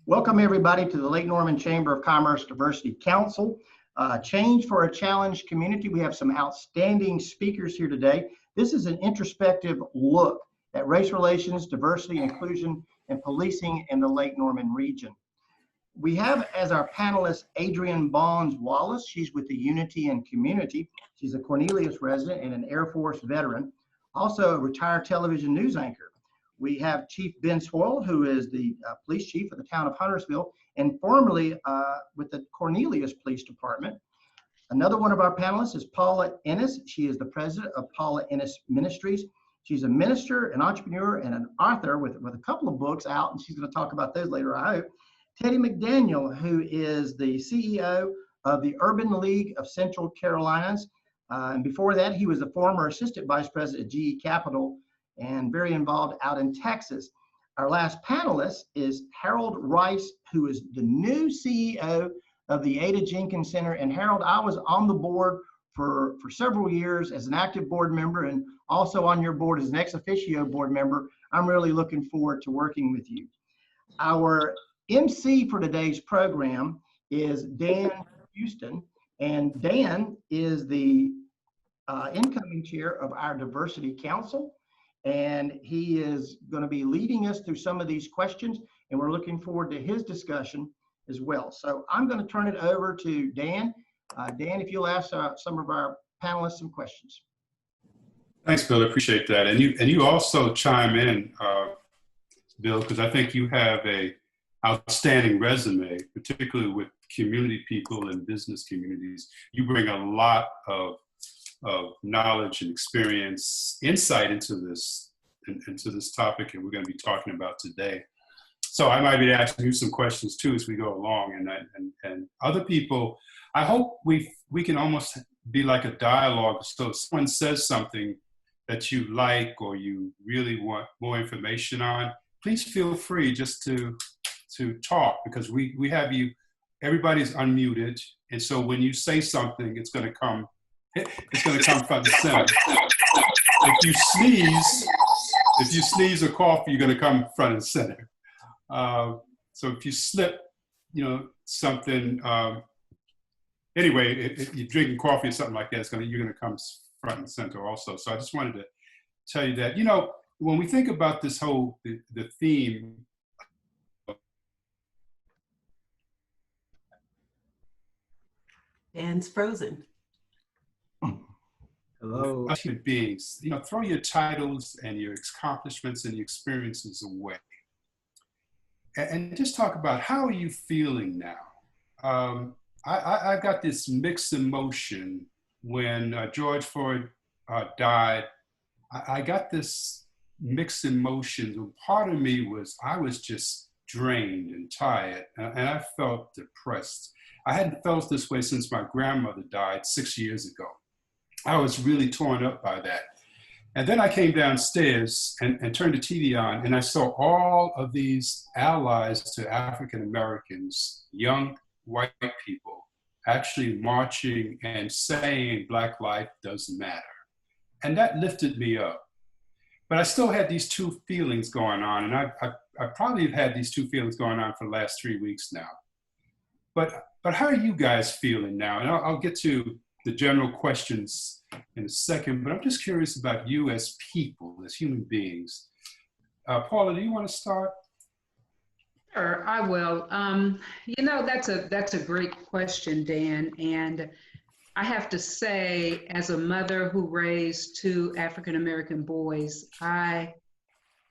Welcome everybody to the Lake Norman Chamber of Commerce Diversity Council. Change for a Challenged Community. We have some outstanding speakers here today. This is an introspective look at race relations, diversity, inclusion, and policing in the Lake Norman region. We have as our panelist Adrienne Baughns Wallace. She's with the Unity and Community. She's a Cornelius resident and an Air Force veteran, also a retired television news anchor. We have Chief Bence Hoyle, who is the police chief of the town of Huntersville and formerly with the Cornelius Police Department. Another one of our panelists is Paula Inniss. She is the president of Paula Inniss Ministries. She's a minister, an entrepreneur, and an author with a couple of books out, and she's going to talk about those later, I hope. Teddy McDaniel, who is the CEO of the Urban League of Central Carolinas. And before that, he was the former assistant vice president at GE Capital and very involved out in Texas. Our last panelist is Harold Rice, who is the new CEO of the Ada Jenkins Center. And Harold, I was on the board for several years as an active board member and also on your board as an ex officio board member. I'm really looking forward to working with you. Our MC for today's program is Dan Houston, and Dan is the incoming chair of our Diversity Council, and he is going to be leading us through some of these questions, and we're looking forward to his discussion as well. So I'm going to turn it over to Dan. Dan, if you'll ask some of our panelists some questions. Thanks, Bill. I appreciate that. And you also chime in, Bill, because I think you have a outstanding resume, particularly with community people and business communities. You bring a lot of knowledge and experience, insight into this topic, and we're going to be talking about today. So I might be asking you some questions too as we go along, and other people. I hope we can almost be like a dialogue. So if someone says something that you like or you really want more information on, please feel free just to talk, because we have you. Everybody's unmuted, and so when you say something, it's going to come front and center. If you sneeze or cough, you're going to come front and center. So if you slip, something. Anyway, if you're drinking coffee or something like that, you're going to come front and center also. So I just wanted to tell you that, when we think about this whole the theme. Dan's frozen. Hello. Human beings, throw your titles and your accomplishments and your experiences away, and just talk about how are you feeling now. I got this mixed emotion when George Floyd died. I got this mixed emotion. Part of me I was just drained and tired, and I felt depressed. I hadn't felt this way since my grandmother died 6 years ago. I was really torn up by that. And then I came downstairs and turned the TV on, and I saw all of these allies to African Americans, young white people, actually marching and saying Black life doesn't matter. And that lifted me up. But I still had these two feelings going on, and I probably have had these two feelings going on for the last 3 weeks now. But how are you guys feeling now? And I'll get to the general questions in a second, but I'm just curious about you as people, as human beings. Paula, do you want to start? Sure, I will. That's a great question, Dan. And I have to say, as a mother who raised two African-American boys, I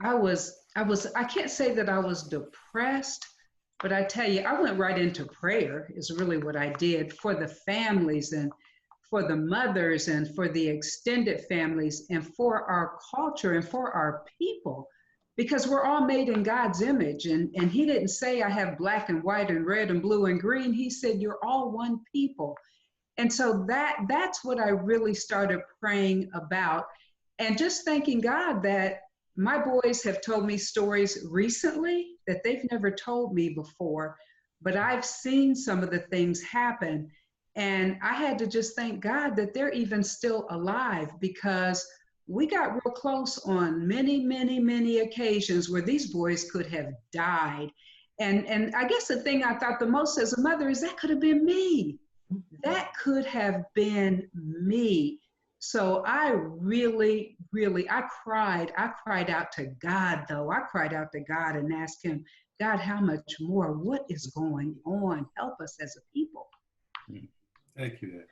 can't say that I was depressed, but I tell you, I went right into prayer is really what I did for the families and for the mothers and for the extended families and for our culture and for our people, because we're all made in God's image. And he didn't say I have black and white and red and blue and green. He said, you're all one people. And so that's what I really started praying about, and just thanking God that my boys have told me stories recently that they've never told me before, but I've seen some of the things happen. And I had to just thank God that they're even still alive, because we got real close on many, many, many occasions where these boys could have died. And I guess the thing I thought the most as a mother is that could have been me. That could have been me. So I really, really, I cried out to God, though. I cried out to God and asked him, God, how much more? What is going on? Help us as a people. Thank you.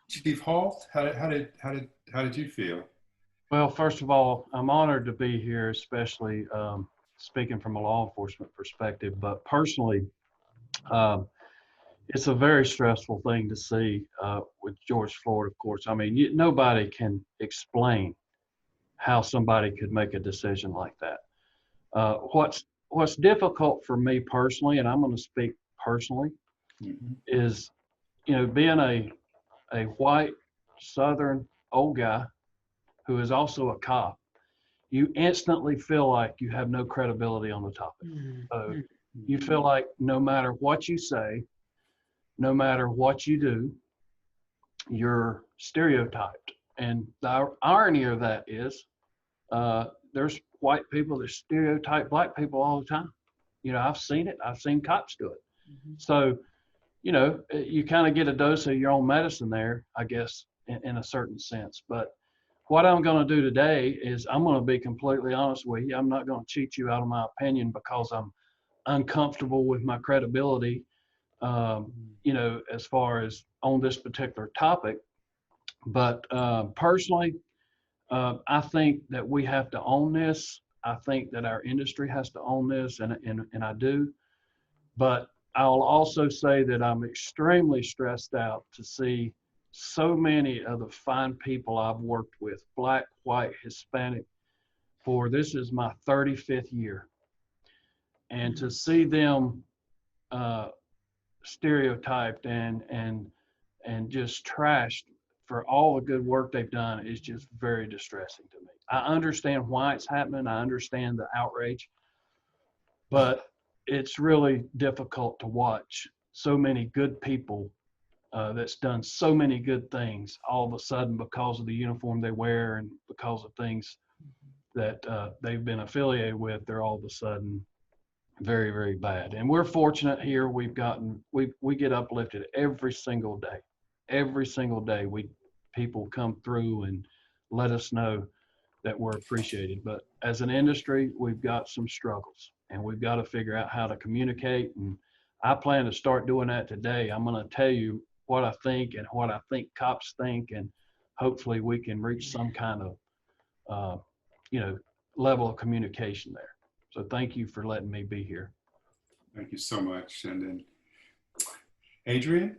Chief Halt, how did you feel? Well, first of all, I'm honored to be here, especially speaking from a law enforcement perspective, but personally, it's a very stressful thing to see with George Floyd, of course. I mean, nobody can explain how somebody could make a decision like that. What's difficult for me personally, and I'm going to speak personally, is, being a white Southern old guy who is also a cop, you instantly feel like you have no credibility on the topic. So you feel like no matter what you say, no matter what you do, you're stereotyped. And the irony of that is there's white people that stereotype black people all the time. I've seen it. I've seen cops do it. So, you kind of get a dose of your own medicine there, I guess, in a certain sense. But what I'm going to do today is I'm going to be completely honest with you. I'm not going to cheat you out of my opinion because I'm uncomfortable with my credibility, as far as on this particular topic. But personally, I think that we have to own this. I think that our industry has to own this, and I do. But I'll also say that I'm extremely stressed out to see so many of the fine people I've worked with, Black, white, Hispanic, this is my 35th year. And to see them stereotyped and just trashed for all the good work they've done is just very distressing to me. I understand why it's happening. I understand the outrage, but it's really difficult to watch so many good people that's done so many good things all of a sudden because of the uniform they wear and because of things that they've been affiliated with, they're all of a sudden very, very bad. And we're fortunate here. We get uplifted every single day. Every single day people come through and let us know that we're appreciated. But as an industry, we've got some struggles and we've got to figure out how to communicate. And I plan to start doing that today. I'm going to tell you what I think and what I think cops think, and hopefully we can reach some kind of, level of communication there. So thank you for letting me be here. Thank you so much. And then Adrienne?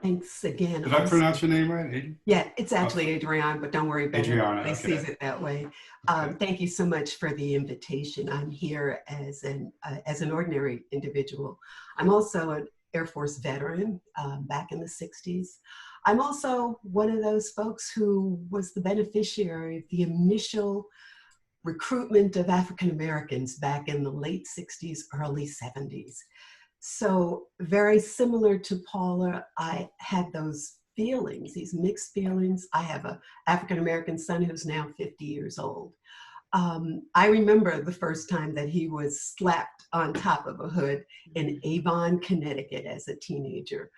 Thanks again. Did I pronounce your name right, Adrienne? Yeah, it's actually Adrianne, but don't worry about it. Adrianne, They sees it that way. Thank you so much for the invitation. I'm here as an ordinary individual. I'm also an Air Force veteran back in the 60s. I'm also one of those folks who was the beneficiary of the initial recruitment of African Americans back in the late 60s, early 70s. So very similar to Paula, I had those feelings, these mixed feelings. I have an African American son who's now 50 years old. I remember the first time that he was slapped on top of a hood in Avon, Connecticut as a teenager.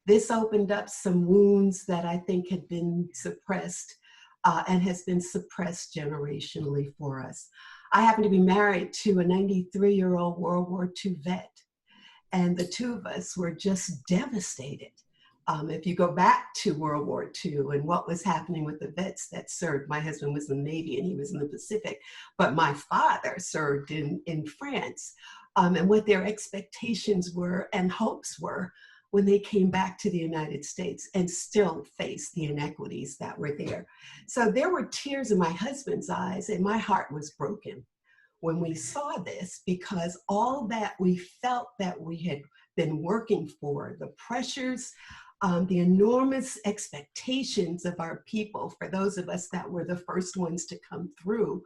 This opened up some wounds that I think had been suppressed and has been suppressed generationally for us. I happen to be married to a 93-year-old World War II vet, and the two of us were just devastated. If you go back to World War II and what was happening with the vets that served, my husband was in the Navy and he was in the Pacific, but my father served in France, and what their expectations were and hopes were when they came back to the United States and still faced the inequities that were there. So there were tears in my husband's eyes and my heart was broken when we saw this, because all that we felt that we had been working for, the pressures, the enormous expectations of our people, for those of us that were the first ones to come through,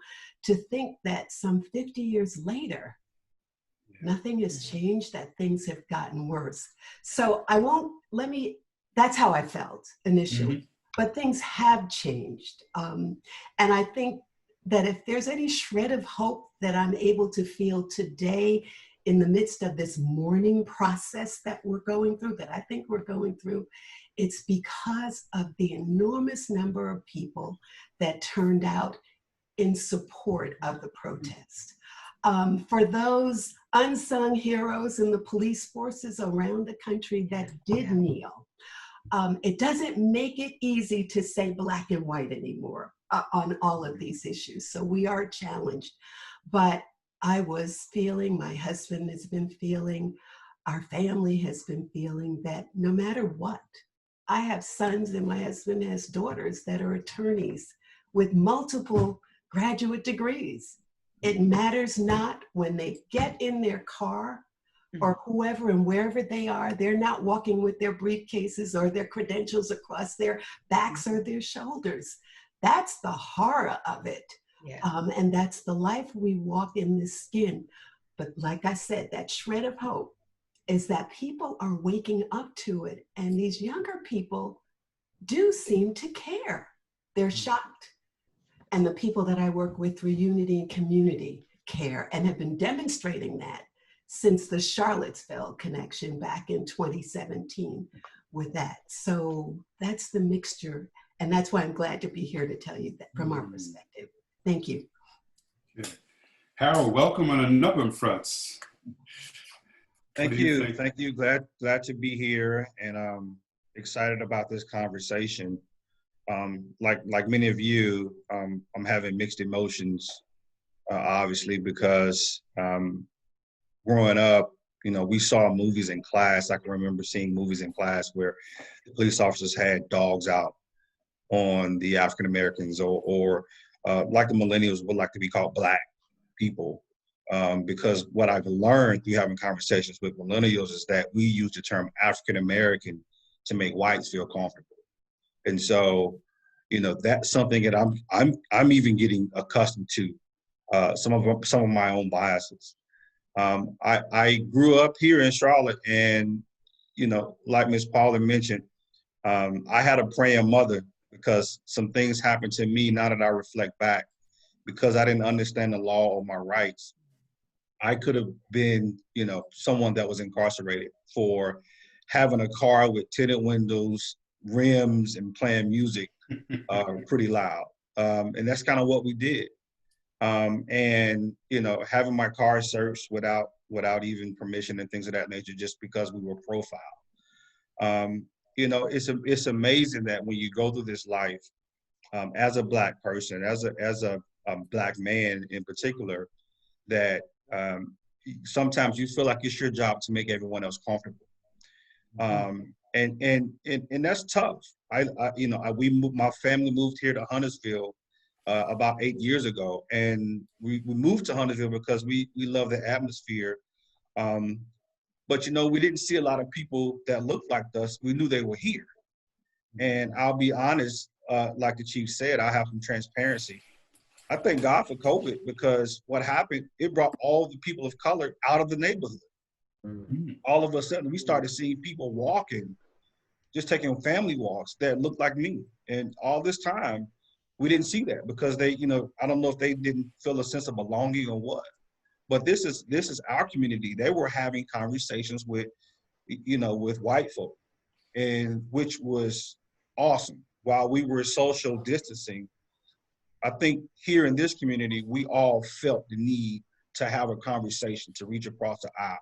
to think that some 50 years later, nothing has changed, that things have gotten worse. So that's how I felt initially, but things have changed. And I think that if there's any shred of hope that I'm able to feel today in the midst of this mourning process that we're going through, that I think we're going through, it's because of the enormous number of people that turned out in support of the protest. For those unsung heroes in the police forces around the country that did kneel, it doesn't make it easy to say black and white anymore on all of these issues. So we are challenged. But I was feeling, my husband has been feeling, our family has been feeling that no matter what, I have sons and my husband has daughters that are attorneys with multiple graduate degrees. It matters not when they get in their car or whoever and wherever they are, they're not walking with their briefcases or their credentials across their backs or their shoulders. That's the horror of it. Yeah. And that's the life we walk in this skin. But like I said, that shred of hope is that people are waking up to it. And these younger people do seem to care. They're shocked. And the people that I work with through Unity and Community care and have been demonstrating that since the Charlottesville connection back in 2017 with that. So that's the mixture. And that's why I'm glad to be here to tell you that from our perspective. Thank you. Okay. Harold, welcome on a number of fronts. Thank you. Thank you. Glad to be here, and excited about this conversation. Like many of you, I'm having mixed emotions, obviously, because growing up, we saw movies in class. I can remember seeing movies in class where the police officers had dogs out on the African Americans, or like the millennials would like to be called Black people. Because what I've learned through having conversations with millennials is that we use the term African American to make whites feel comfortable. And so, that's something that I'm even getting accustomed to, some of my own biases. I grew up here in Charlotte, and like Ms. Paula mentioned, I had a praying mother because some things happened to me. Now that I reflect back, because I didn't understand the law or my rights, I could have been, someone that was incarcerated for having a car with tinted windows, rims, and playing music pretty loud. And that's kind of what we did. And, having my car searched without even permission and things of that nature, just because we were profiled. It's amazing that when you go through this life, as a Black person, as a Black man in particular, that sometimes you feel like it's your job to make everyone else comfortable. And that's tough. My family moved here to Huntersville about 8 years ago, and we moved to Huntersville because we love the atmosphere. But we didn't see a lot of people that looked like us. We knew they were here. And I'll be honest, like the chief said, I have some transparency. I thank God for COVID, because what happened, it brought all the people of color out of the neighborhood. All of a sudden, we started seeing people walking, just taking family walks that looked like me. And all this time, we didn't see that because they, I don't know if they didn't feel a sense of belonging or what. But this is our community. They were having conversations with, with white folk, and which was awesome. While we were social distancing, I think here in this community, we all felt the need to have a conversation, to reach across the aisle.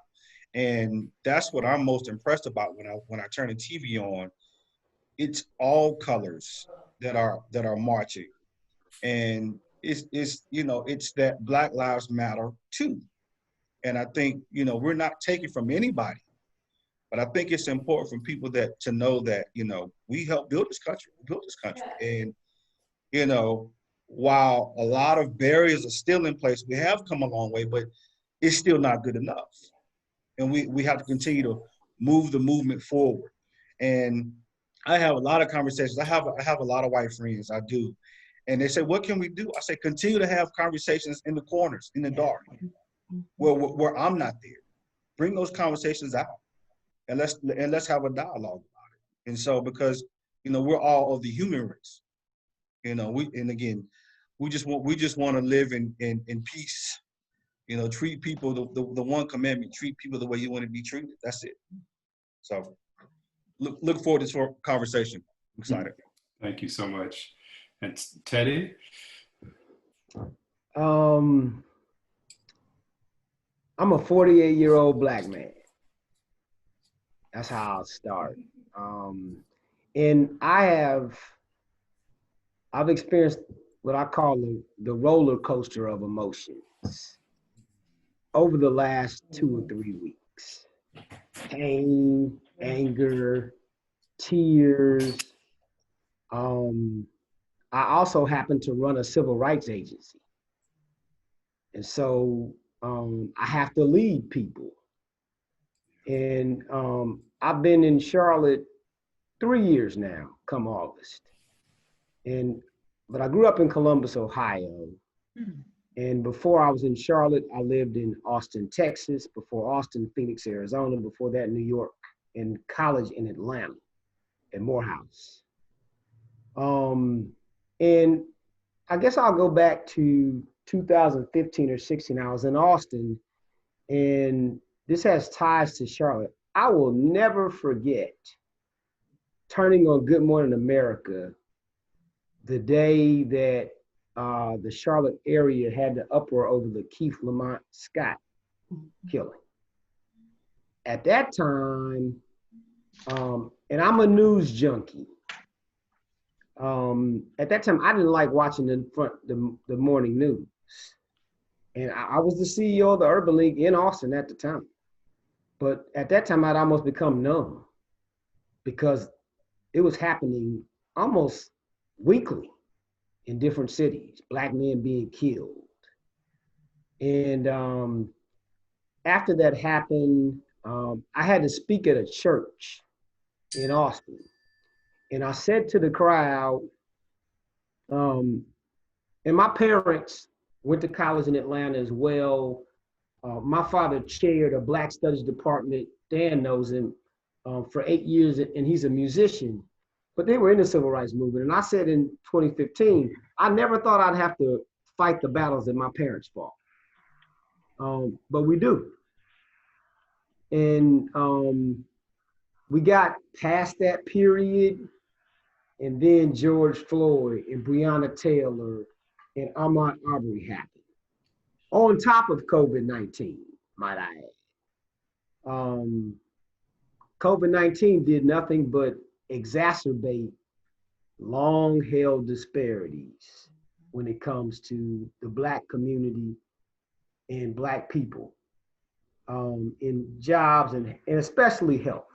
And that's what I'm most impressed about when I turn the TV on. It's all colors that are marching. And it's that Black Lives Matter too. And I think, we're not taking from anybody, but I think it's important for people to know that, we helped build this country. We built this country. And, while a lot of barriers are still in place, we have come a long way, but it's still not good enough. And we have to continue to move the movement forward. And I have a lot of conversations. I have a lot of white friends, I do. And they say, what can we do? I say, continue to have conversations in the corners, in the dark, where I'm not there. Bring those conversations out, and let's have a dialogue about it. And so, because, we're all of the human race, we just want to live in peace You know, treat people, the one commandment, treat people the way you want to be treated. That's it. So look forward to this conversation. I'm excited. Thank you so much. And Teddy? I'm a 48-year-old black man. That's how I'll start. And I've experienced what I call the roller coaster of emotions over the last 2 or 3 weeks. Pain, anger, tears. I also happen to run a civil rights agency. And so I have to lead people. And I've been in Charlotte 3 years now, come August. But I grew up in Columbus, Ohio. And before I was in Charlotte, I lived in Austin, Texas, before Austin, Phoenix, Arizona, before that, New York, and college in Atlanta at Morehouse. And I guess I'll go back to 2015 or 16. I was in Austin, and this has ties to Charlotte. I will never forget turning on Good Morning America the day that the Charlotte area had the uproar over the Keith Lamont Scott killing. At that time, and I'm a news junkie. At that time, I didn't like watching the morning news. And I was the CEO of the Urban League in Austin at the time. But at that time, I'd almost become numb because it was happening almost weekly in different cities, black men being killed. And after that happened, I had to speak at a church in Austin. And I said to the crowd, and my parents went to college in Atlanta as well. My father chaired a Black Studies department, Dan knows him, for 8 years, and he's a musician. But they were in the civil rights movement. And I said in 2015, I never thought I'd have to fight the battles that my parents fought. But we do. And we got past that period, and then George Floyd and Breonna Taylor and Ahmaud Arbery happened. On top of COVID-19, might I add. COVID-19 did nothing but exacerbate long-held disparities when it comes to the Black community and Black people in jobs and especially health.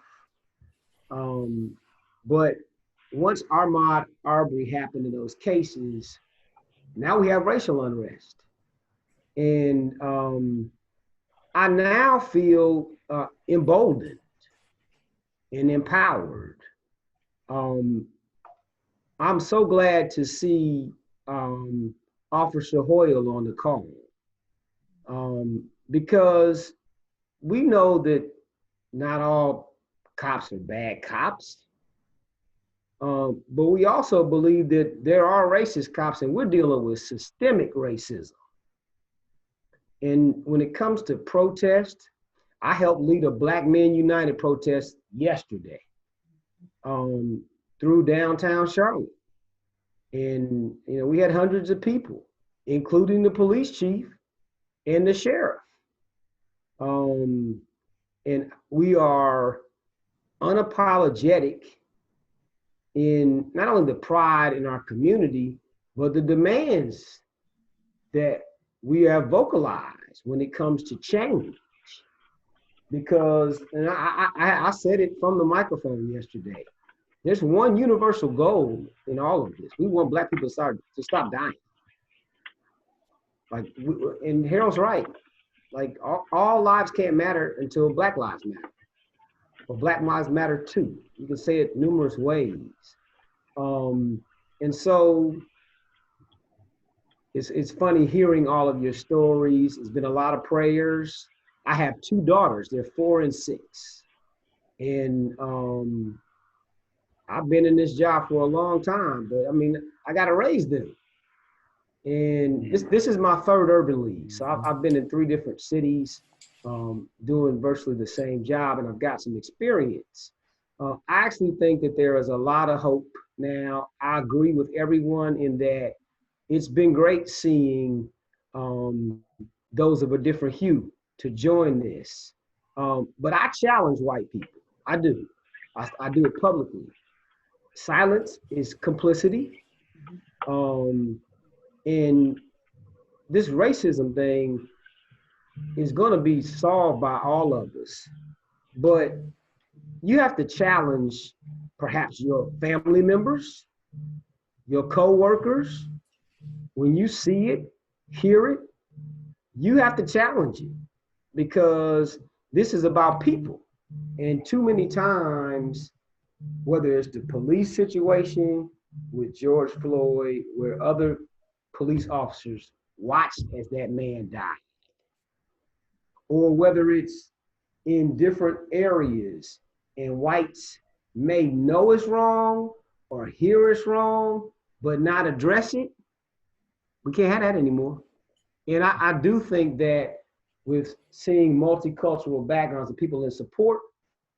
But once Ahmaud Arbery happened in those cases, now we have racial unrest. And I now feel emboldened and empowered. I'm so glad to see Officer Hoyle on the call because we know that not all cops are bad cops, but we also believe that there are racist cops, and we're dealing with systemic racism. And when it comes to protest, I helped lead a Black Men United protest yesterday through downtown Charlotte. And we had hundreds of people, including the police chief and the sheriff. And we are unapologetic in not only the pride in our community, but the demands that we have vocalized when it comes to change. Because, and I said it from the microphone yesterday, there's one universal goal in all of this. We want Black people to stop dying. Like, and Harold's right. Like, all lives can't matter until Black lives matter. But Black lives matter too. You can say it numerous ways. And so it's funny hearing all of your stories. It's been a lot of prayers. I have 2 daughters. They're 4 and 6. And I've been in this job for a long time, but I mean, I got to raise them. And this is my third urban league. So I've been in 3 different cities doing virtually the same job, and I've got some experience. I actually think that there is a lot of hope now. I agree with everyone in that it's been great seeing those of a different hue to join this. But I challenge white people. I do. I do it publicly. Silence is complicity. And this racism thing is going to be solved by all of us. But you have to challenge perhaps your family members, your co-workers. When you see it, hear it, you have to challenge it, because this is about people. And too many times, whether it's the police situation with George Floyd, where other police officers watched as that man died, or whether it's in different areas and whites may know it's wrong or hear it's wrong, but not address it, we can't have that anymore. And I do think that with seeing multicultural backgrounds of people in support,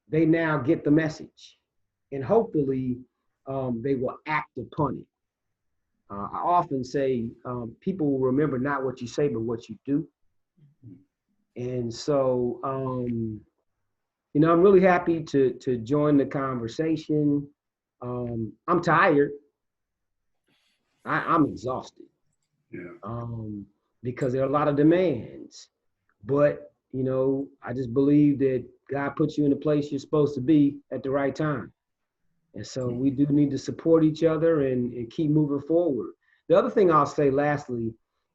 they now get the message. And hopefully they will act upon it. I often say people will remember not what you say, but what you do. And so, you know, I'm really happy to join the conversation. I'm tired. I'm exhausted. Yeah. Because there are a lot of demands. But, you know, I just believe that God puts you in the place you're supposed to be at the right time. And so we do need to support each other and keep moving forward. The other thing I'll say lastly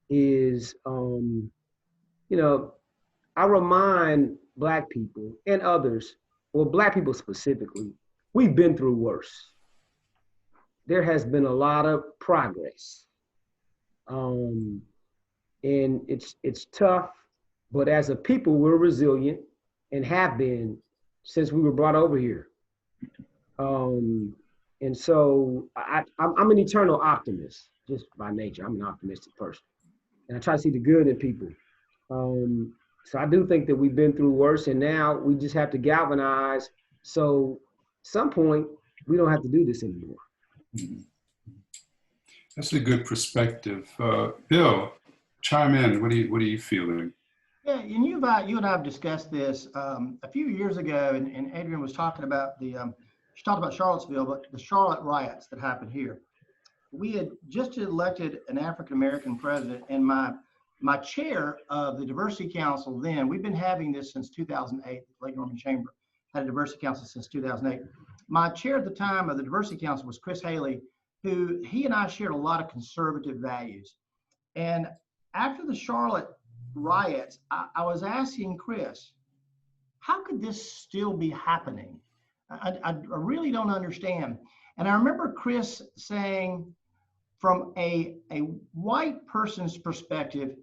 is, you know, I remind Black people and others, well, Black people specifically, we've been through worse. There has been a lot of progress. And it's tough, but as a people, we're resilient and have been since we were brought over here. And so I'm an eternal optimist, just by nature. I'm an optimistic person. And I try to see the good in people. So I do think that we've been through worse, and now we just have to galvanize. So at some point, we don't have to do this anymore. That's a good perspective. Bill, chime in. What are you feeling? Yeah, and you and I have discussed this a few years ago, and Adrienne was talking about she talked about Charlottesville, but the Charlotte riots that happened here. We had just elected an African-American president, and my chair of the Diversity Council then, we've been having this since 2008, the Lake Norman Chamber had a Diversity Council since 2008. My chair at the time of the Diversity Council was Chris Haley, who he and I shared a lot of conservative values. And after the Charlotte riots, I was asking Chris, how could this still be happening? I really don't understand. And I remember Chris saying, from a white person's perspective,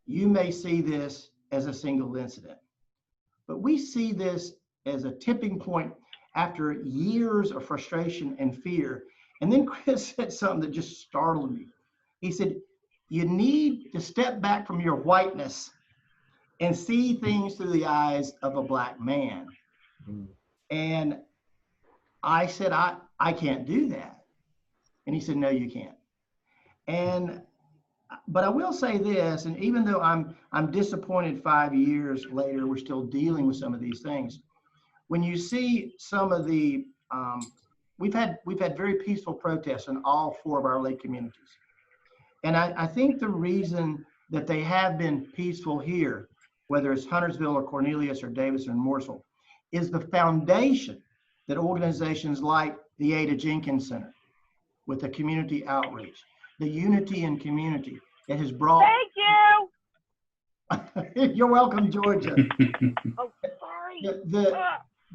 you may see this as a single incident, but we see this as a tipping point after years of frustration and fear. And then Chris said something that just startled me. He said, you need to step back from your whiteness and see things through the eyes of a Black man. And I said, I can't do that. And he said, no, you can't. But I will say this, and even though I'm disappointed 5 years later, we're still dealing with some of these things. When you see some of the, we've had very peaceful protests in all 4 of our lake communities. And I think the reason that they have been peaceful here, whether it's Huntersville or Cornelius or Davis or Mooresville, is the foundation that organizations like the Ada Jenkins Center with the community outreach, the unity in community that has brought. Thank you. You're welcome, Georgia. Oh, sorry.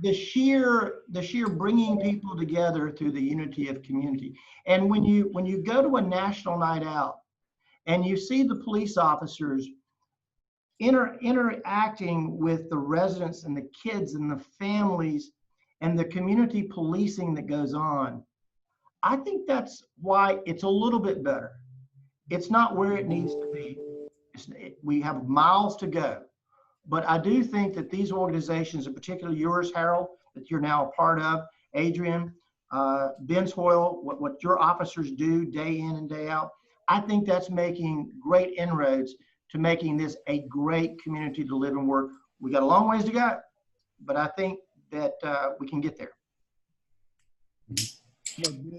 The sheer bringing people together through the unity of community. And when you go to a national night out and you see the police officers interacting with the residents and the kids and the families and the community policing that goes on, I think that's why it's a little bit better. It's not where it needs to be. We have miles to go. But I do think that these organizations, in particular yours, Harold, that you're now a part of, Adrienne, Bence, Hoyle, what your officers do day in and day out, I think that's making great inroads to making this a great community to live and work. We got a long ways to go, but I think that we can get there.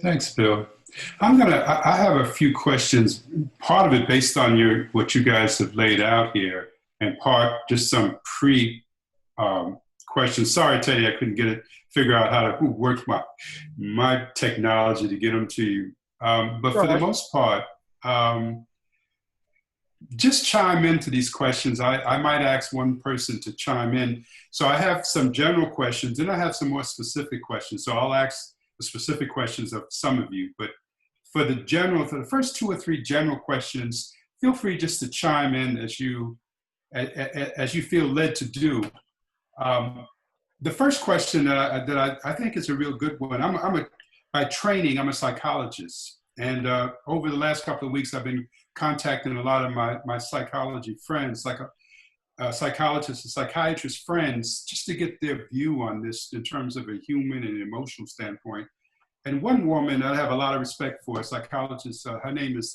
Thanks, Bill. I have a few questions, part of it based on what you guys have laid out here, and part just some questions. Sorry, Teddy, I couldn't figure out how to work my technology to get them to you. But for the most part, just chime into these questions. I might ask one person to chime in. So I have some general questions, and I have some more specific questions. So I'll ask the specific questions of some of you, but for the first 2 or 3 general questions, feel free just to chime in as you feel led to do. The first question that I think is a real good one. By training, I'm a psychologist, and over the last couple of weeks, I've been contacting a lot of my psychology friends, like psychologists and psychiatrist friends, just to get their view on this in terms of a human and emotional standpoint. And one woman I have a lot of respect for, a psychologist, her name is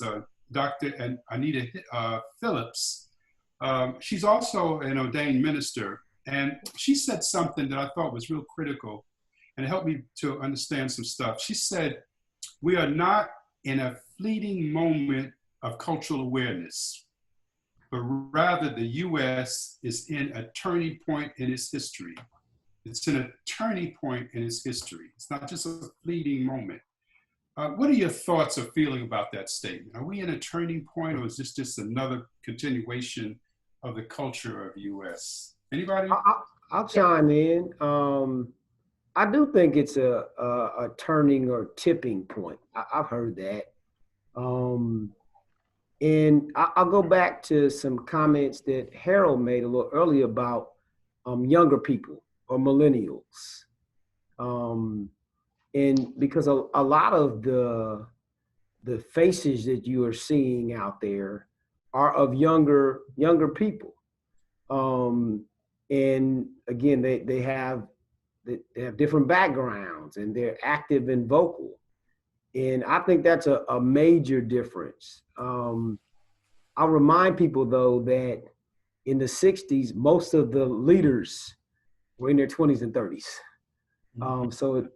Dr. Anita Phillips. She's also an ordained minister, and she said something that I thought was real critical, and it helped me to understand some stuff. She said, we are not in a fleeting moment of cultural awareness, but rather the U.S. is in a turning point in its history. It's in a turning point in its history. It's not just a fleeting moment. What are your thoughts or feeling about that statement? Are we in a turning point, or is this just another continuation of the culture of the U.S.? Anybody? I'll chime in. I do think it's a turning or tipping point. I've heard that. And I'll go back to some comments that Harold made a little earlier about younger people or millennials. And because a lot of the faces that you are seeing out there are of younger people. And again, they have different backgrounds, and they're active and vocal. And I think that's a major difference. I'll remind people, though, that in the 60s, most of the leaders were in their 20s and 30s. So,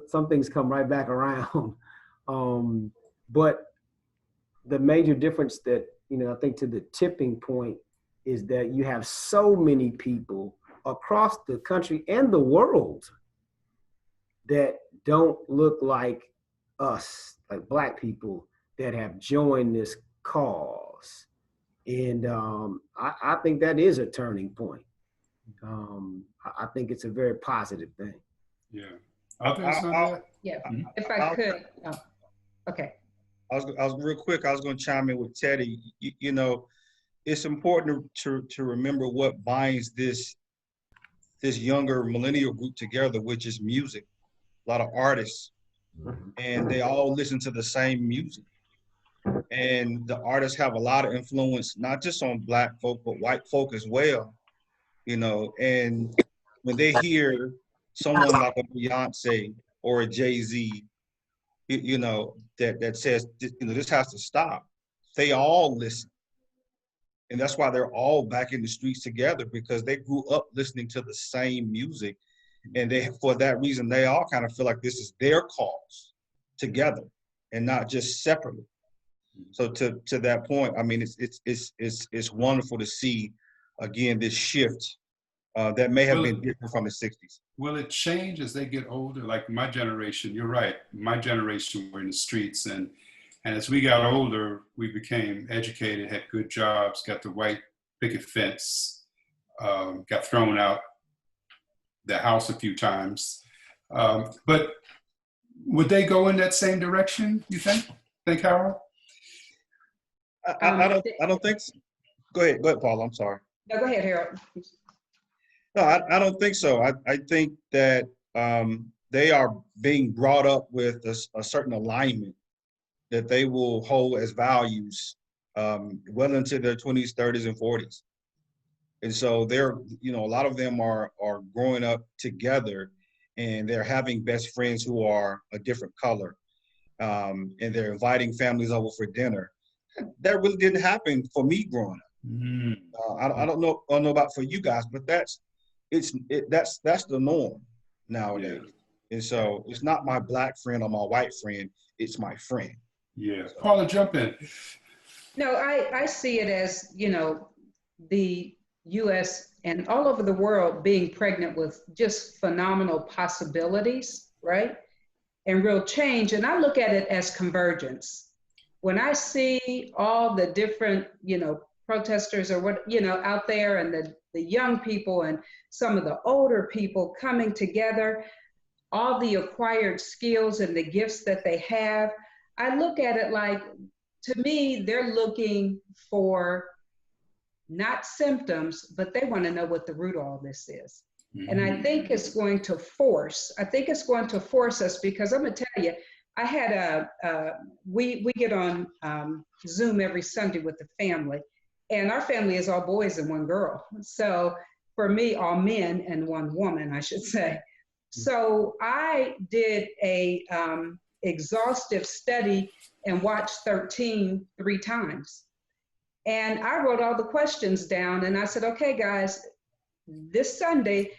some things come right back around. But the major difference that, I think to the tipping point is that you have so many people across the country and the world that don't look like us, like Black people, that have joined this cause. And I think that is a turning point. I think it's a very positive thing. Yeah. Yeah, if I could. Okay. I was real quick. I was going to chime in with Teddy. It's important to remember what binds this younger millennial group together, which is music. A lot of artists, and they all listen to the same music. And the artists have a lot of influence, not just on Black folk, but white folk as well. And when they hear someone like a Beyonce or a Jay-Z, that says, this has to stop, they all listen. And that's why they're all back in the streets together, because they grew up listening to the same music. And for that reason, they all kind of feel like this is their cause together and not just separately. So to that point, I mean, it's wonderful to see, again, this shift that may have been different from the 60s. Will it change as they get older? Like my generation, you're right. My generation were in the streets, and as we got older, we became educated, had good jobs, got the white picket fence, got thrown out the house a few times. But would they go in that same direction, you think? Harold? I don't think so. Go ahead, Paula. I'm sorry. No, go ahead, Harold. No, I don't think so. I think that they are being brought up with a certain alignment that they will hold as values well into their 20s, 30s, and 40s. And so they're, you know, a lot of them are growing up together, and they're having best friends who are a different color. And they're inviting families over for dinner. That really didn't happen for me growing up. I don't know about for you guys, but that's the norm nowadays. Yeah. And so it's not my Black friend or my white friend, it's my friend. Yeah. Paula, jump in. No, I see it as, you know, the U.S. and all over the world being pregnant with just phenomenal possibilities, right? And real change. And I look at it as convergence. When I see all the different, you know, protesters or what, you know, out there, and the young people and some of the older people coming together, all the acquired skills and the gifts that they have, I look at it like, to me, they're looking for not symptoms, but they want to know what the root of all this is. Mm-hmm. And I think it's going to force us, because I'm going to tell you, I had we get on Zoom every Sunday with the family, and our family is all boys and one girl. So for me, all men and one woman, I should say. So I did a exhaustive study and watched 13 3 times. And I wrote all the questions down, and I said, okay, guys, this Sunday,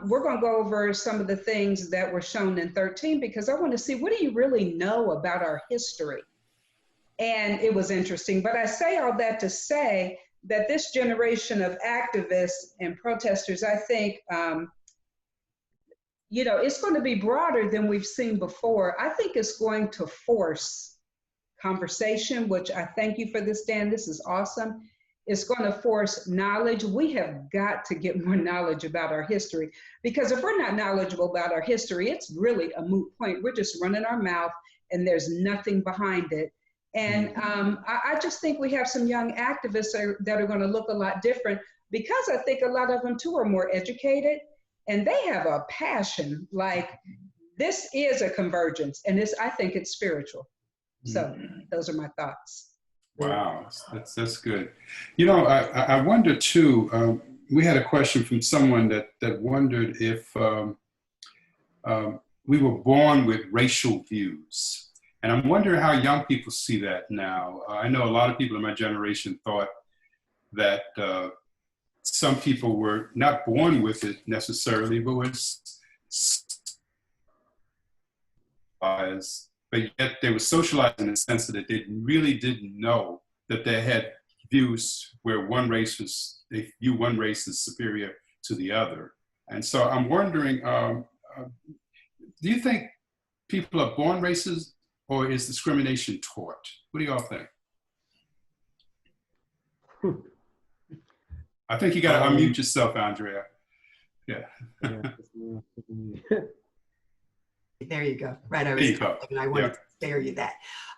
we're going to go over some of the things that were shown in 13, because I want to see, what do you really know about our history? And it was interesting. But I say all that to say that this generation of activists and protesters, I think, you know, it's going to be broader than we've seen before. I think it's going to force conversation, which I thank you for this, Dan. This is awesome. It's going to force knowledge. We have got to get more knowledge about our history, because if we're not knowledgeable about our history, it's really a moot point. We're just running our mouth and there's nothing behind it. And I just think we have some young activists that are going to look a lot different, because I think a lot of them too are more educated, and they have a passion. Like, this is a convergence, and I think it's spiritual. So those are my thoughts. Wow, that's good. You know, I wonder too, we had a question from someone that wondered if we were born with racial views. And I'm wondering how young people see that now. I know a lot of people in my generation thought that some people were not born with it necessarily, but but yet they were socialized in the sense that they really didn't know that they had views where they view one race as superior to the other. And so I'm wondering, do you think people are born racist, or is discrimination taught? What do y'all think? I think you got to unmute yourself, Andrea. Yeah. There you go. Right, I wanted to spare you that.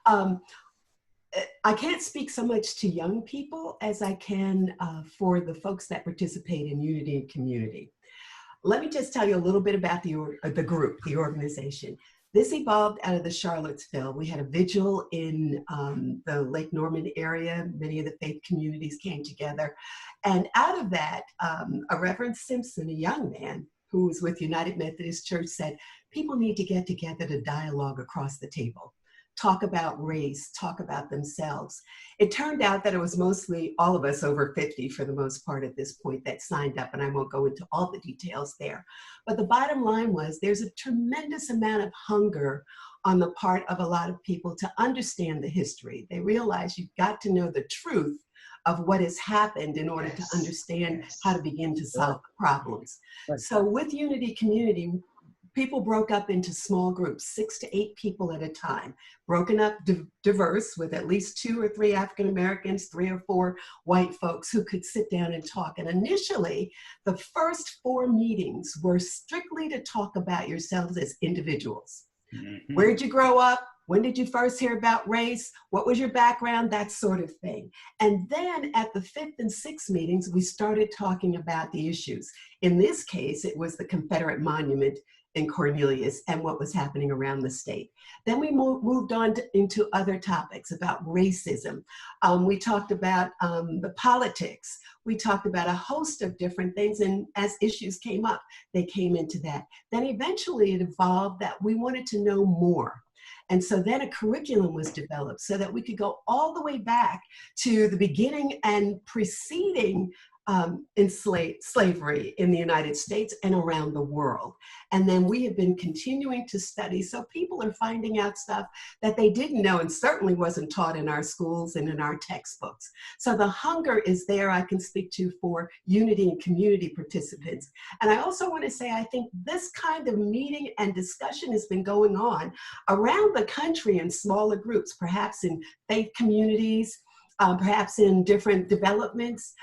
I can't speak so much to young people as I can for the folks that participate in Unity and Community. Let me just tell you a little bit about the group, the organization. This evolved out of the Charlottesville. We had a vigil in the Lake Norman area. Many of the faith communities came together. And out of that, a Reverend Simpson, a young man who was with United Methodist Church, said, people need to get together to dialogue across the table, talk about race, talk about themselves. It turned out that it was mostly all of us over 50 for the most part at this point that signed up, and I won't go into all the details there. But the bottom line was, there's a tremendous amount of hunger on the part of a lot of people to understand the history. They realize you've got to know the truth of what has happened in order to understand how to begin to solve the problems. So with Unity Community, people broke up into small groups, 6 to 8 people at a time, broken up diverse with at least 2 or 3 African Americans, 3 or 4 white folks who could sit down and talk. And initially, the first 4 meetings were strictly to talk about yourselves as individuals. Mm-hmm. Where'd you grow up? When did you first hear about race? What was your background? That sort of thing. And then at the 5th and 6th meetings, we started talking about the issues. In this case, it was the Confederate monument in Cornelius and what was happening around the state. Then we moved on into other topics about racism. We talked about the politics. We talked about a host of different things, and as issues came up, they came into that. Then eventually it evolved that we wanted to know more. And so then a curriculum was developed so that we could go all the way back to the beginning and preceding slavery in the United States and around the world. And then we have been continuing to study. So people are finding out stuff that they didn't know and certainly wasn't taught in our schools and in our textbooks. So the hunger is there, I can speak to, for unity and community participants. And I also want to say, I think this kind of meeting and discussion has been going on around the country in smaller groups, perhaps in faith communities, perhaps in different developments,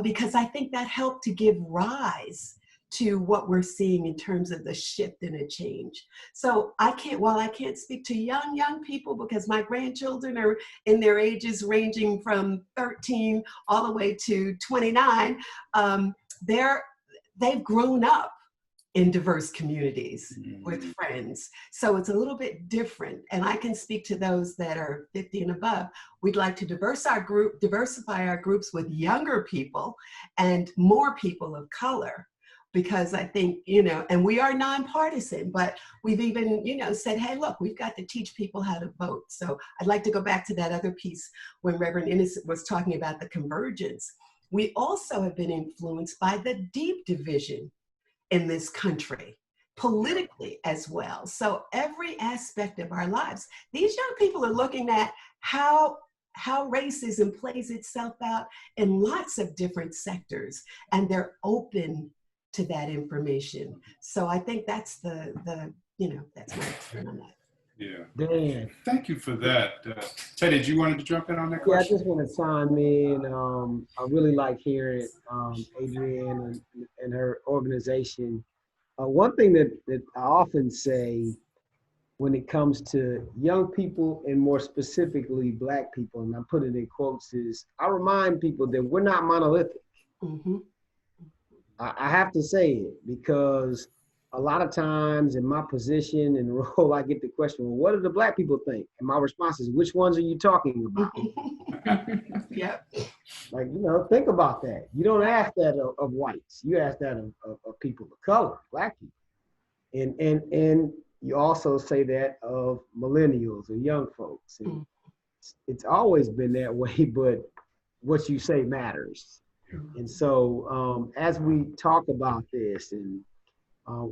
because I think that helped to give rise to what we're seeing in terms of the shift and a change. So while I can't speak to young people because my grandchildren are in their ages ranging from 13 all the way to 29, they've grown up in diverse communities with friends. So it's a little bit different. And I can speak to those that are 50 and above. We'd like to diversify our groups with younger people and more people of color, because I think, and we are nonpartisan, but we've even, said, hey, look, we've got to teach people how to vote. So I'd like to go back to that other piece when Reverend Inniss was talking about the convergence. We also have been influenced by the deep division in this country, politically as well. So every aspect of our lives, these young people are looking at how racism plays itself out in lots of different sectors, and they're open to that information. So I think that's that's my turn on that. Yeah. Dan. Thank you for that. Teddy, did you want to jump in on that question? Yeah, I just want to chime in. I really like hearing Adrienne and her organization. One thing that I often say when it comes to young people and more specifically Black people, and I put it in quotes, is I remind people that we're not monolithic. Mm-hmm. I have to say it because a lot of times in my position and role, I get the question, well, what do the Black people think? And my response is, which ones are you talking about? Yep. Like, think about that. You don't ask that of whites. You ask that of people of color, Black people. And you also say that of millennials or young folks. And it's always been that way, but what you say matters. And so as we talk about this, and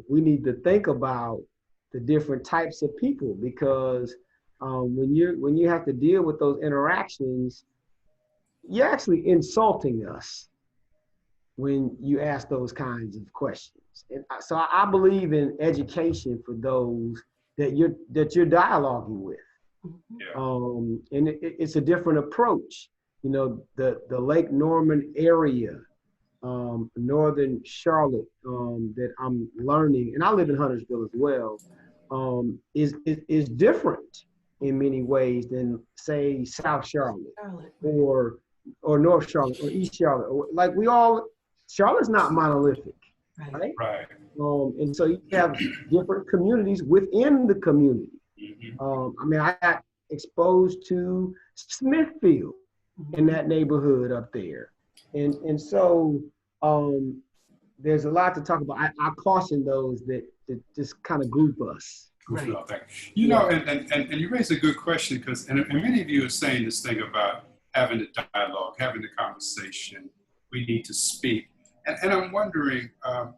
we need to think about the different types of people, because when you have to deal with those interactions, you're actually insulting us when you ask those kinds of questions. And so I believe in education for those that you're dialoguing with. Yeah. And it's a different approach. The Lake Norman area, Northern Charlotte, that I'm learning, and I live in Huntersville as well, is different in many ways than, say, South Charlotte or North Charlotte or East Charlotte. Charlotte's not monolithic, right? Right. And so you have different communities within the community. Mm-hmm. I got exposed to Smithfield in that neighborhood up there. And so there's a lot to talk about. I caution those that just kind of group us. Right. And you raise a good question, because and many of you are saying this thing about having the dialogue, having the conversation. We need to speak. And I'm wondering, are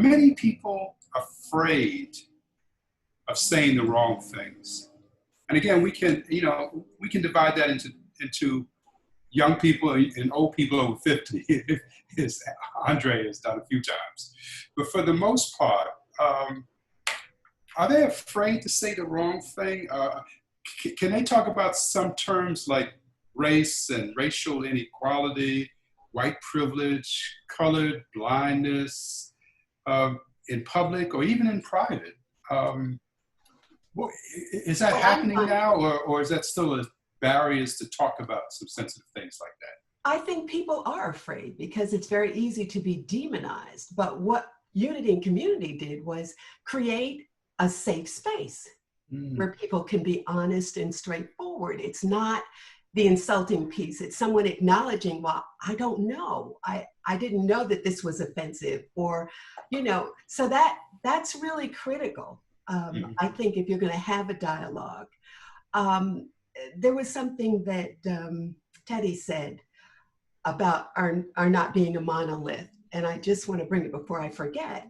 many people afraid of saying the wrong things? And again, we can divide that into young people and old people over 50, as Andre has done a few times. But for the most part, are they afraid to say the wrong thing? Can they talk about some terms like race and racial inequality, white privilege, colored blindness, in public or even in private? Well, is that happening now, or is that still a barriers to talk about some sensitive things like that? I think people are afraid because it's very easy to be demonized. But what Unity and Community did was create a safe space where people can be honest and straightforward. It's not the insulting piece. It's someone acknowledging, well, I don't know. I didn't know that this was offensive, or, so that's really critical. I think if you're going to have a dialogue. There was something that Teddy said about our not being a monolith, and I just want to bring it before I forget.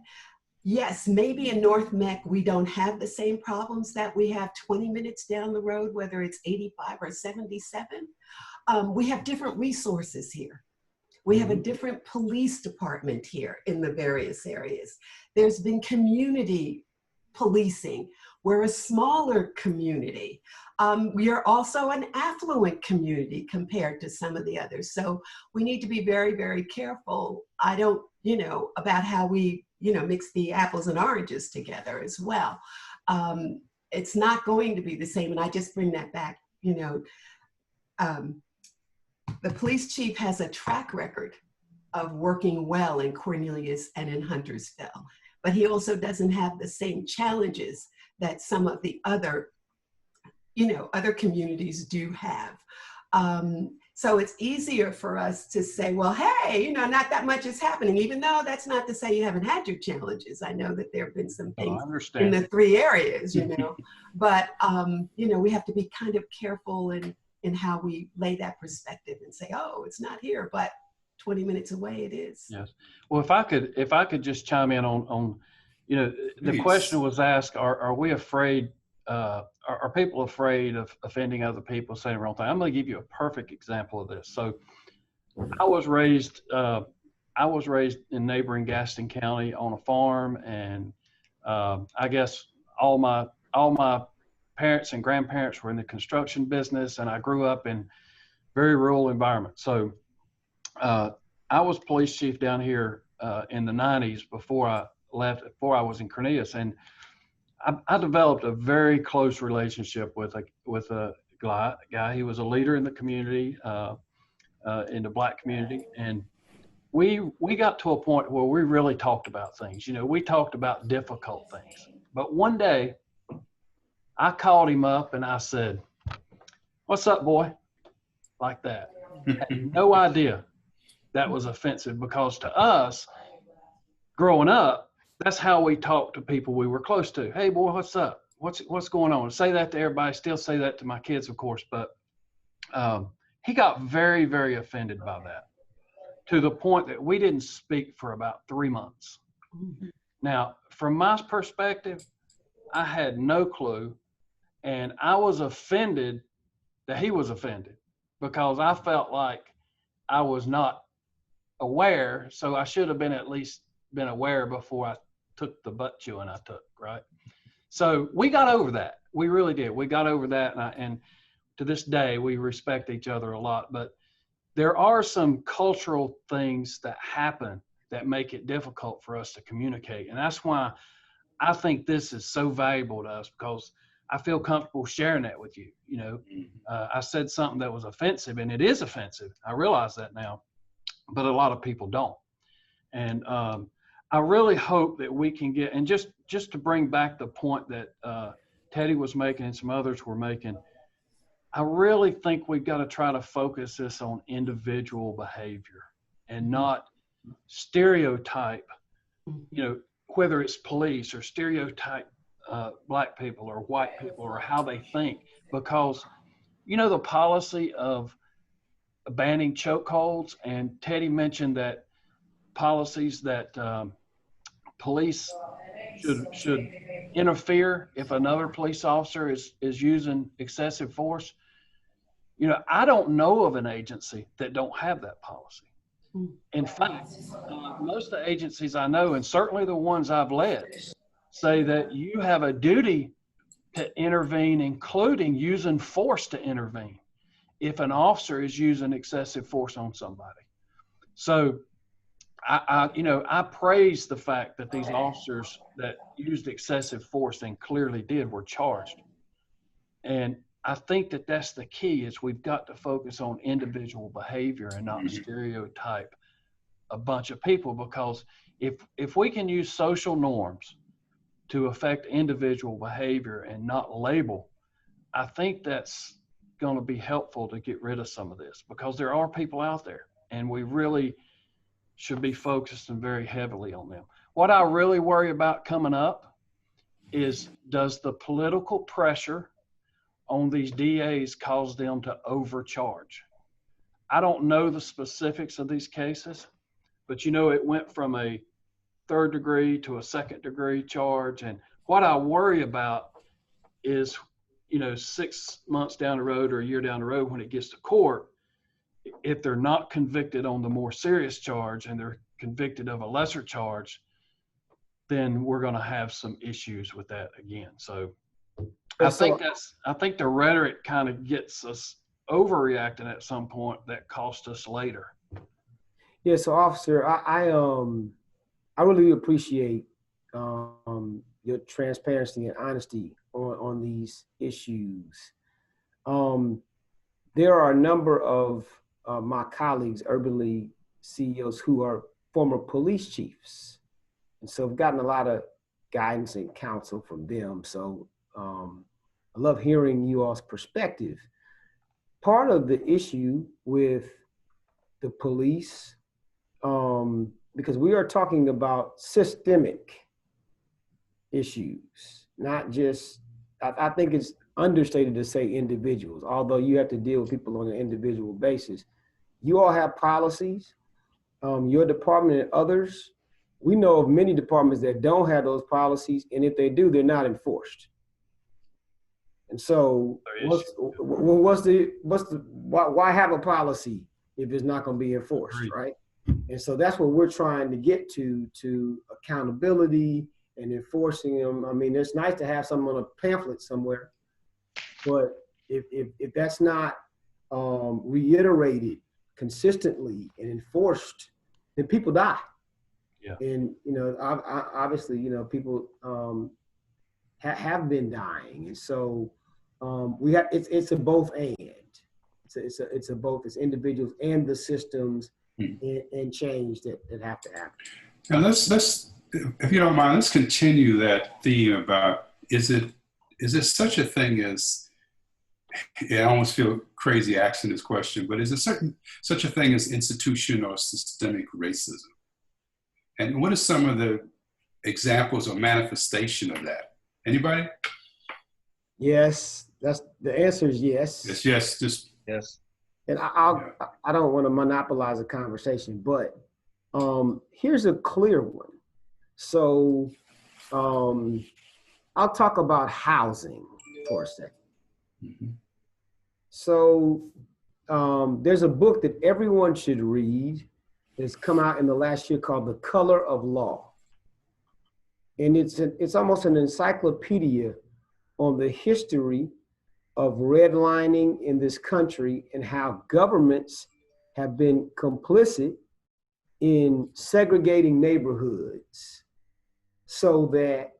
Yes, maybe in North Mech, we don't have the same problems that we have 20 minutes down the road, whether it's 85 or 77. We have different resources here. We have a different police department here in the various areas. There's been community policing. We're a smaller community. We are also an affluent community compared to some of the others. So we need to be very, very careful. I don't, about how we, mix the apples and oranges together as well. It's not going to be the same. And I just bring that back, the police chief has a track record of working well in Cornelius and in Huntersville, but he also doesn't have the same challenges that some of the other, other communities do have. So it's easier for us to say, well, hey, not that much is happening, even though that's not to say you haven't had your challenges. I know that there have been some things in the 3 areas, but, we have to be kind of careful in how we lay that perspective and say, oh, it's not here, but 20 minutes away it is. Yes. Well, if I could just chime in on the question was asked, are we afraid, are people afraid of offending other people, saying the wrong thing? I'm going to give you a perfect example of this. So I was raised in neighboring Gaston County on a farm, and I guess all my parents and grandparents were in the construction business, and I grew up in very rural environment. So I was police chief down here in the 90s before I was in Cornelius, and I developed a very close relationship with a guy. He was a leader in the community, in the Black community, and we got to a point where we really talked about things. We talked about difficult things. But one day, I called him up and I said, "What's up, boy?" Like that. I had no idea that was offensive, because to us, growing up, that's how we talk to people we were close to. Hey, boy, what's up? What's going on? Say that to everybody. Still say that to my kids, of course. But he got very, very offended by that, to the point that we didn't speak for about 3 months. Mm-hmm. Now, from my perspective, I had no clue, and I was offended that he was offended, because I felt like I was not aware, so I should have at least been aware before I took the butt chewing I took, right? So we got over that. We really did. We got over that, and to this day, we respect each other a lot. But there are some cultural things that happen that make it difficult for us to communicate, and that's why I think this is so valuable to us, because I feel comfortable sharing that with you. I said something that was offensive, and it is offensive. I realize that now, but a lot of people don't. And I really hope that we can get, and just to bring back the point that Teddy was making and some others were making, I really think we've got to try to focus this on individual behavior and not stereotype, whether it's police, or stereotype Black people or white people or how they think, because the policy of banning chokeholds, and Teddy mentioned that policies that police should interfere if another police officer is using excessive force. I don't know of an agency that don't have that policy. In fact, most of the agencies I know, and certainly the ones I've led, say that you have a duty to intervene, including using force to intervene if an officer is using excessive force on somebody. So I praise the fact that these officers that used excessive force and clearly did were charged. And I think that that's the key, is we've got to focus on individual behavior and not stereotype a bunch of people, because if we can use social norms to affect individual behavior and not label, I think that's going to be helpful to get rid of some of this, because there are people out there and we really should be focusing very heavily on them. What I really worry about coming up is, does the political pressure on these DAs cause them to overcharge? I don't know the specifics of these cases, but it went from a 3rd degree to a 2nd degree charge. And what I worry about is, 6 months down the road or a year down the road, when it gets to court, if they're not convicted on the more serious charge and they're convicted of a lesser charge, then we're going to have some issues with that again. So I think the rhetoric kind of gets us overreacting at some point that cost us later. Yeah. So, officer, I really appreciate your transparency and honesty on these issues. There are a number of my colleagues, Urban League CEOs, who are former police chiefs. And so I've gotten a lot of guidance and counsel from them. So I love hearing you all's perspective. Part of the issue with the police, because we are talking about systemic issues, not just, I think it's understated to say individuals, although you have to deal with people on an individual basis. You all have policies, your department and others. We know of many departments that don't have those policies, and if they do, they're not enforced. And so why have a policy if it's not going to be enforced, right? And so that's what we're trying to get to accountability and enforcing them. I mean, it's nice to have something on a pamphlet somewhere, but if that's not reiterated consistently and enforced, then people die. Yeah. And obviously, people have been dying, and so we have. It's a both and. It's a both. It's individuals and the systems and change that have to happen. Now let's, if you don't mind, let's continue that theme about is there such a thing as, I almost feel crazy asking this question, but is there such a thing as institutional or systemic racism? And what are some of the examples or manifestation of that? Anybody? Yes, that's the answer is yes. Yes, just yes. And I don't want to monopolize the conversation, but here's a clear one. So I'll talk about housing for a second. Mm-hmm. So there's a book that everyone should read. It's come out in the last year called The Color of Law. And it's almost an encyclopedia on the history of redlining in this country and how governments have been complicit in segregating neighborhoods so that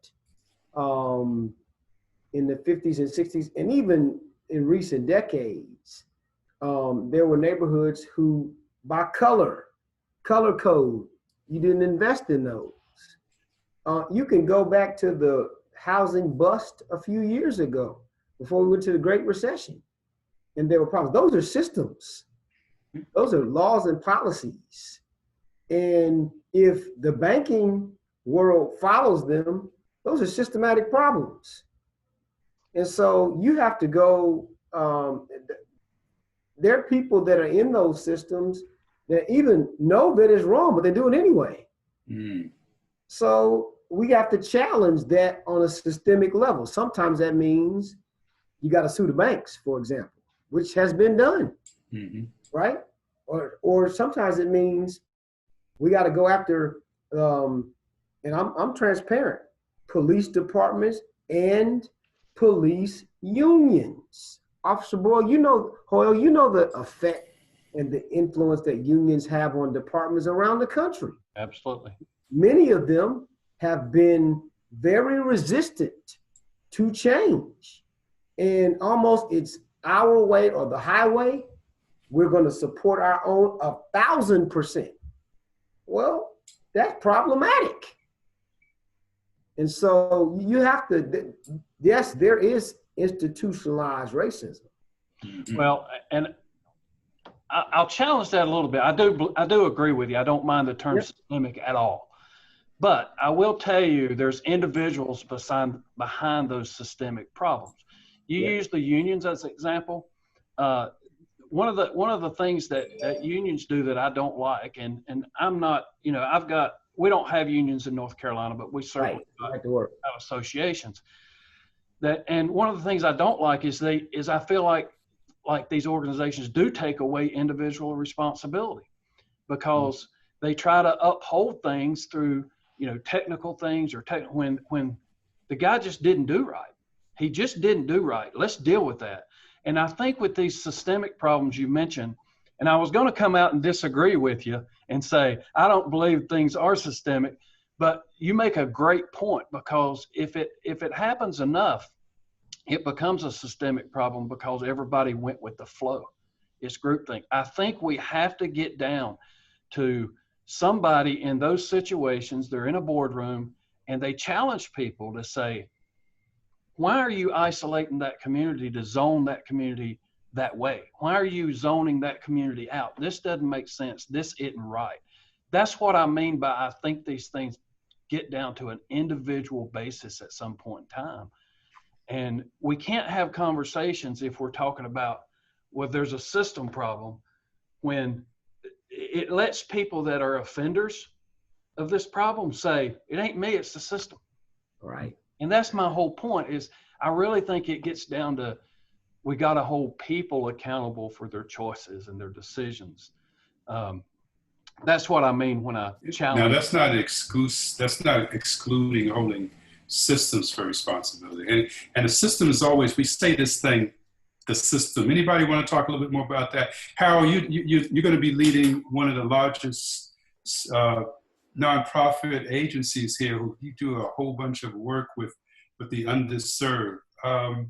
in the 50s and 60s, and even in recent decades, there were neighborhoods who, by color code, you didn't invest in those. You can go back to the housing bust a few years ago before we went to the Great Recession, and there were problems. Those are systems. Those are laws and policies. And if the banking world follows them, those are systematic problems. And so you have to go, there are people that are in those systems that even know that it's wrong, but they do it anyway. Mm. So we have to challenge that on a systemic level. Sometimes that means you got to sue the banks, for example, which has been done, right? Or sometimes it means we got to go after, and I'm transparent, police departments and police unions. Officer Boyle, Hoyle, the effect and the influence that unions have on departments around the country. Absolutely. Many of them have been very resistant to change. And almost it's our way or the highway. We're going to support our own 1,000%. Well, that's problematic. And so you have to, yes, there is institutionalized racism. Well, and I'll challenge that a little bit. I do agree with you. I don't mind the term systemic at all. But I will tell you, there's individuals behind those systemic problems. You use the unions as an example. One of the things that unions do that I don't like, and I'm not, we don't have unions in North Carolina, but we certainly have associations. And one of the things I don't like is I feel like these organizations do take away individual responsibility, because they try to uphold things through, technical things, or when the guy just didn't do right. He just didn't do right. Let's deal with that. And I think with these systemic problems you mentioned, and I was going to come out and disagree with you and say, I don't believe things are systemic, but you make a great point, because if it happens enough, it becomes a systemic problem, because everybody went with the flow. It's groupthink. I think we have to get down to somebody in those situations. They're in a boardroom and they challenge people to say, why are you isolating that community to zone that community that way? Why are you zoning that community out? This doesn't make sense. This isn't right. That's what I mean by, I think these things get down to an individual basis at some point in time. And we can't have conversations if we're talking about, well, there's a system problem, when it lets people that are offenders of this problem say, it ain't me, it's the system. Right. And that's my whole point, is I really think it gets down to, we got to hold people accountable for their choices and their decisions. That's what I mean when I challenge. Now, that's not excluding holding systems for responsibility. And the system is always, we say this thing, the system. Anybody want to talk a little bit more about that? Harold, you're going to be leading one of the largest nonprofit agencies here. You do a whole bunch of work with the underserved. How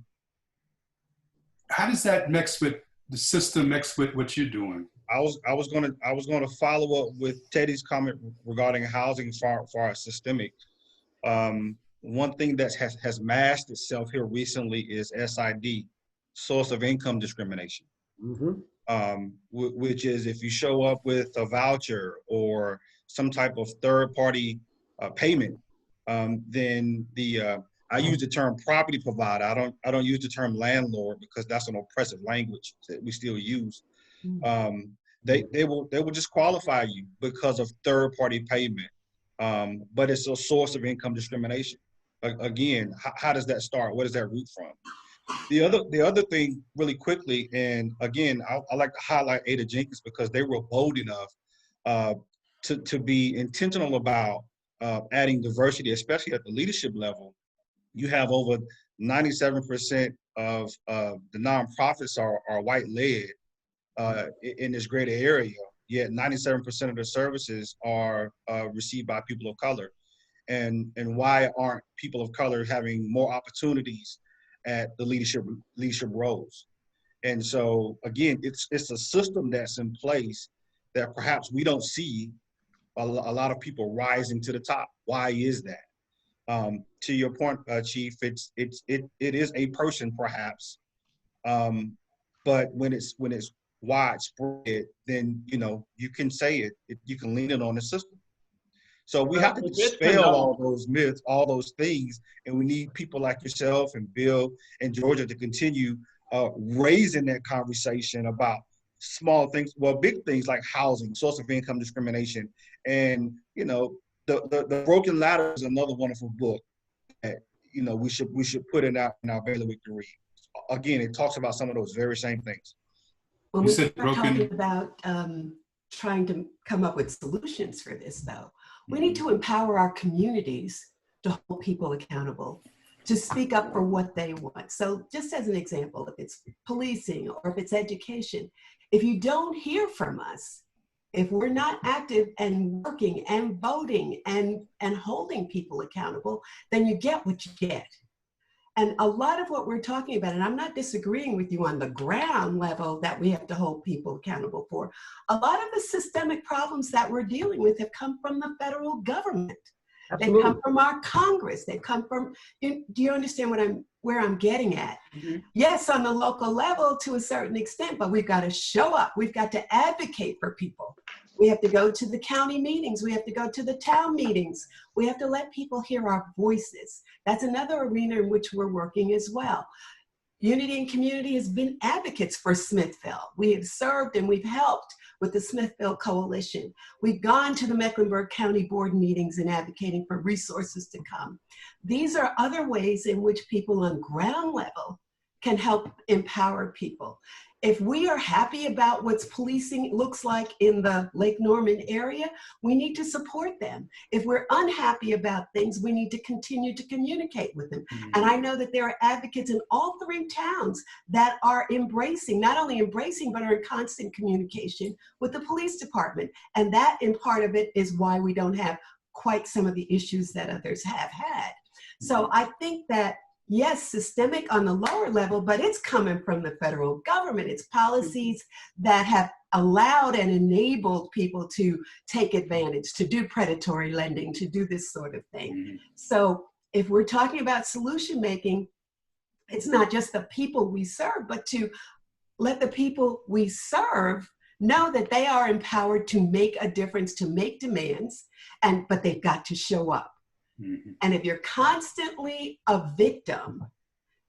does that mix with the system, mix with what you're doing? I was going to follow up with Teddy's comment regarding housing far systemic. One thing that has masked itself here recently is SID, source of income discrimination. Which is, if you show up with a voucher or some type of third-party payment, then I use the term property provider. I don't use the term landlord, because that's an oppressive language that we still use. They will disqualify you because of third-party payment, but it's a source of income discrimination. Again, how does that start? Where does that root from? The other thing, really quickly, and again, I like to highlight Ada Jenkins, because they were bold enough to be intentional about adding diversity, especially at the leadership level. You have over 97% of the nonprofits are white-led in this greater area, yet 97% of the services are received by people of color. And why aren't people of color having more opportunities at the leadership roles? And so, again, it's a system that's in place that perhaps we don't see a lot of people rising to the top. Why is that? To your point, Chief, it is a person perhaps, but when it's widespread, then you can say it. You can lean it on the system. So we have to dispel all those myths, all those things, and we need people like yourself and Bill and Georgia to continue raising that conversation about small things, well, big things like housing, source of income discrimination, and the Broken Ladder is another wonderful book that we should put in our bailiwick to read. Again, it talks about some of those very same things. When we start talking about trying to come up with solutions for this, though, we need to empower our communities to hold people accountable, to speak up for what they want. So just as an example, if it's policing or if it's education, if you don't hear from us, if we're not active and working and voting and holding people accountable, then you get what you get. And a lot of what we're talking about, and I'm not disagreeing with you on the ground level that we have to hold people accountable for, a lot of the systemic problems that we're dealing with have come from the federal government. Absolutely. They come from our Congress. They come from, do you understand where I'm getting at? Mm-hmm. Yes, on the local level to a certain extent, but we've got to show up. We've got to advocate for people. We have to go to the county meetings. We have to go to the town meetings. We have to let people hear our voices. That's another arena in which we're working as well. Unity and Community has been advocates for Smithville. We have served and we've helped with the Smithville Coalition. We've gone to the Mecklenburg County Board meetings and advocating for resources to come. These are other ways in which people on ground level can help empower people. If we are happy about what policing looks like in the Lake Norman area, we need to support them. If we're unhappy about things, we need to continue to communicate with them. Mm-hmm. And I know that there are advocates in all 3 towns that are embracing, not only embracing, but are in constant communication with the police department. And that, in part of it, is why we don't have quite some of the issues that others have had. So I think that yes, systemic on the lower level, but it's coming from the federal government. It's policies that have allowed and enabled people to take advantage, to do predatory lending, to do this sort of thing. So if we're talking about solution making, it's not just the people we serve, but to let the people we serve know that they are empowered to make a difference, to make demands, but they've got to show up. Mm-hmm. And if you're constantly a victim,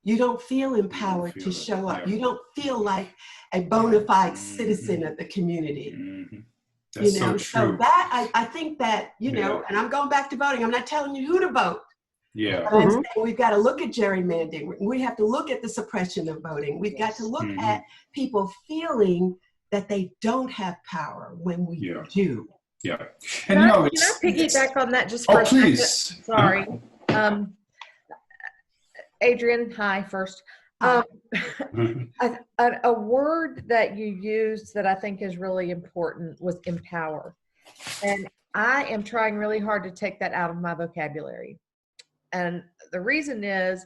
you don't feel empowered to show up. Yeah. You don't feel like a bona fide citizen of the community. Mm-hmm. That's so true. So that I think that, and I'm going back to voting. I'm not telling you who to vote. Yeah. But I'm saying we've got to look at gerrymandering. We have to look at the suppression of voting. We've got to look at people feeling that they don't have power when we do. Yeah. And can I piggyback on that just for a please. second? Sorry. Adrienne, hi first. A word that you used that I think is really important was empower. And I am trying really hard to take that out of my vocabulary. And the reason is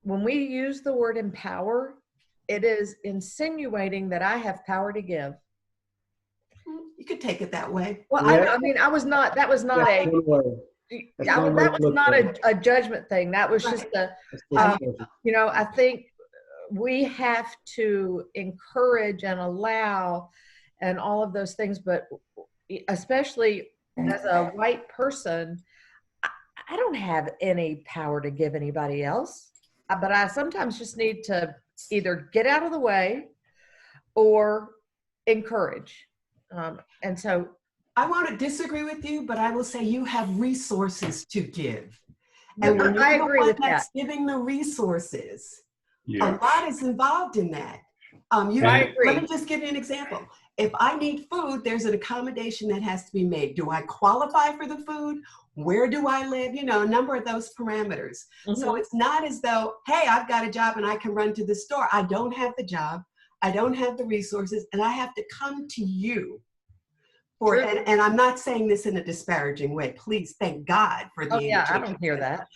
when we use the word empower, it is insinuating that I have power to give. You could take it that way. Well, I mean, that was not a judgment thing. That was just I think we have to encourage and allow and all of those things, but especially as a white person, I don't have any power to give anybody else, but I sometimes just need to either get out of the way or encourage. And so I want to disagree with you, but I will say you have resources to give. And when I agree with that. Giving the resources, a lot is involved in that. I agree. Let me just give you an example. If I need food, there's an accommodation that has to be made. Do I qualify for the food? Where do I live? A number of those parameters. Mm-hmm. So it's not as though, hey, I've got a job and I can run to the store. I don't have the job. I don't have the resources, and I have to come to you for it. And I'm not saying this in a disparaging way. Please, thank God for the I don't hear that.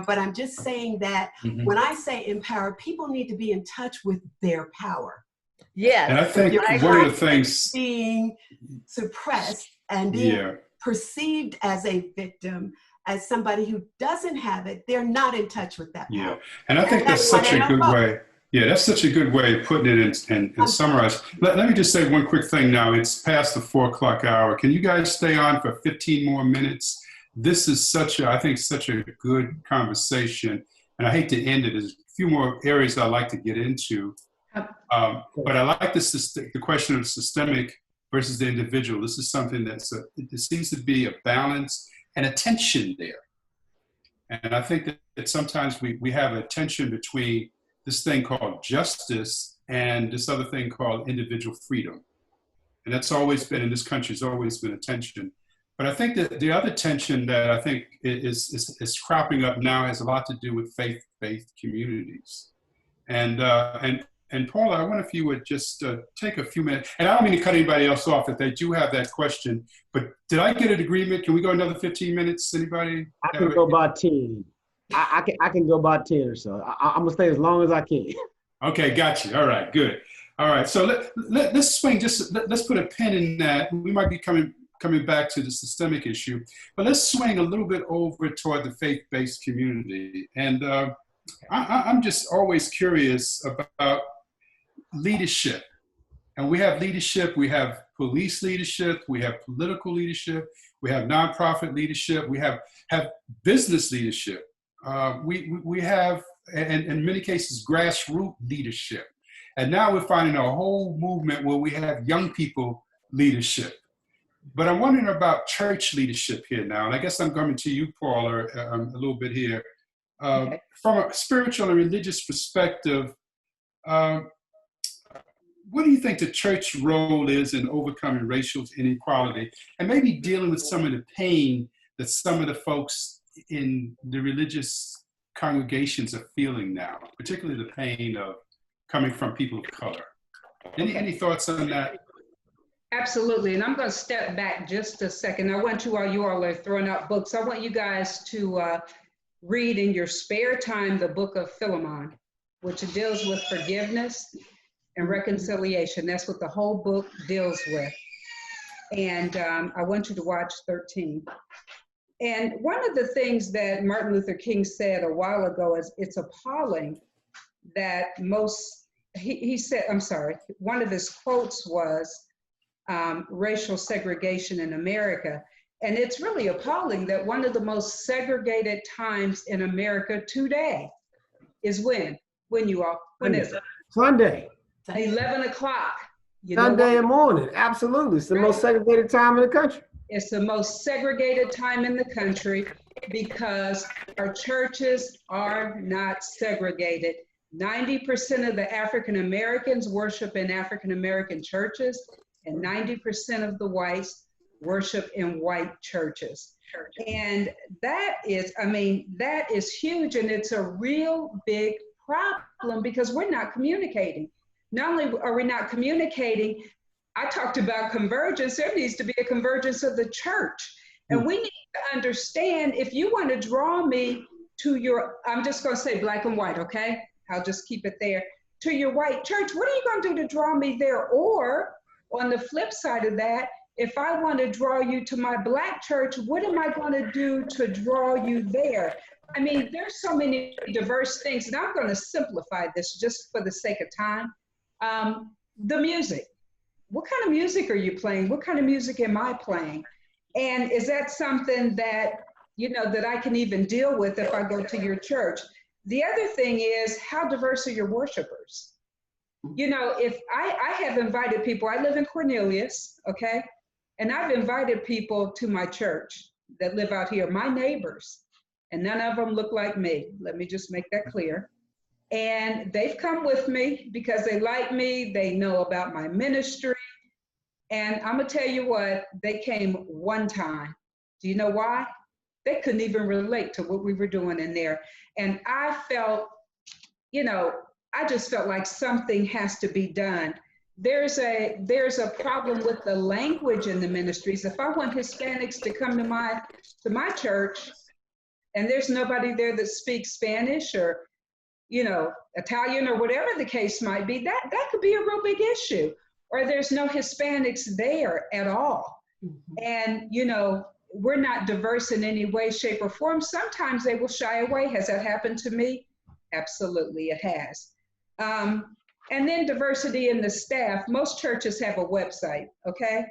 But I'm just saying that when I say empower, people need to be in touch with their power. Yes. And I think one of the things being suppressed and being perceived as a victim, as somebody who doesn't have it, they're not in touch with that power. Yeah. And I think that's such a good way. Yeah, that's such a good way of putting it and summarize. Let me just say one quick thing now. It's past the 4 o'clock hour. Can you guys stay on for 15 more minutes? This is I think such a good conversation. And I hate to end it. There's a few more areas I'd like to get into. But I like the question of systemic versus the individual. This is something there seems to be a balance and a tension there. And I think that sometimes we have a tension between this thing called justice and this other thing called individual freedom. And that's always been, in this country, has always been a tension. But I think that the other tension that I think is cropping up now has a lot to do with faith-based communities. And And Paula, I wonder if you would just take a few minutes, and I don't mean to cut anybody else off if they do have that question, but did I get an agreement? Can we go another 15 minutes? Anybody? I can go about 10. I can go about 10 or so. I'm gonna stay as long as I can. Okay, got you. All right, good. All right, so let's swing. Let's put a pin in that. We might be coming back to the systemic issue, but let's swing a little bit over toward the faith-based community. And I'm just always curious about leadership. And we have leadership, we have police leadership, we have political leadership, we have nonprofit leadership, we have business leadership. We have, and in many cases, grassroots leadership. And now we're finding a whole movement where we have young people leadership. But I'm wondering about church leadership here now. And I guess I'm coming to you, Paula, a little bit here. Okay. From a spiritual and religious perspective, what do you think the church role is in overcoming racial inequality and maybe dealing with some of the pain that some of the folks in the religious congregations are feeling now, particularly the pain of coming from people of color? Any thoughts on that? Absolutely, and I'm going to step back just a second. I want you all are throwing out books. I want you guys to read in your spare time the book of Philemon, which deals with forgiveness and reconciliation. That's what the whole book deals with. And I want you to watch 13. And one of the things that Martin Luther King said a while ago is it's appalling that he said, I'm sorry, one of his quotes was racial segregation in America. And it's really appalling that one of the most segregated times in America today is when you all, when is it? Sunday. 11 o'clock. Sunday morning, absolutely. It's the most segregated time in the country. It's the most segregated time in the country because our churches are not segregated. 90% of the African Americans worship in African American churches, and 90% of the whites worship in white churches. And that is huge, and it's a real big problem because we're not communicating. Not only are we not communicating, I talked about convergence. There needs to be a convergence of the church. And we need to understand, if you want to draw me to your, I'm just going to say black and white, okay? I'll just keep it there. To your white church, what are you going to do to draw me there? Or on the flip side of that, if I want to draw you to my black church, what am I going to do to draw you there? I mean, there's so many diverse things, and I'm going to simplify this just for the sake of time. The music. What kind of music are you playing? What kind of music am I playing? And is that something that, that I can even deal with if I go to your church? The other thing is, how diverse are your worshipers? If I have invited people, I live in Cornelius, okay? And I've invited people to my church that live out here, my neighbors, and none of them look like me. Let me just make that clear. And they've come with me because they like me, they know about my ministry. And I'm gonna tell you what, they came one time. Do you know why? They couldn't even relate to what we were doing in there. And I felt, I just felt like something has to be done. There's a problem with the language in the ministries. If I want Hispanics to come to my church and there's nobody there that speaks Spanish or Italian or whatever the case might be, that could be a real big issue. Or there's no Hispanics there at all. And, we're not diverse in any way, shape, or form. Sometimes they will shy away. Has that happened to me? Absolutely, it has. And then diversity in the staff. Most churches have a website, okay?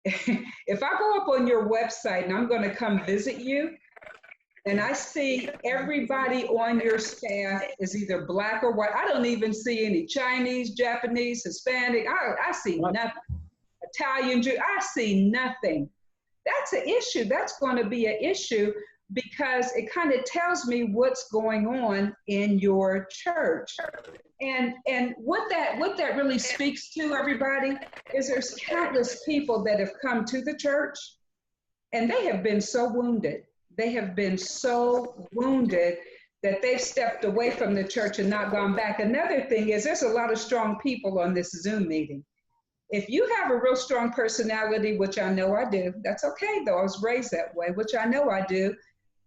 If I go up on your website and I'm going to come visit you, and I see everybody on your staff is either black or white. I don't even see any Chinese, Japanese, Hispanic. I see nothing. Italian, Jew, I see nothing. That's an issue. That's going to be an issue because it kind of tells me what's going on in your church. And what that really speaks to, everybody, is there's countless people that have come to the church and they have been so wounded. They have been so wounded that they've stepped away from the church and not gone back. Another thing is there's a lot of strong people on this Zoom meeting. If you have a real strong personality, which I know I do, that's okay though, I was raised that way, which I know I do.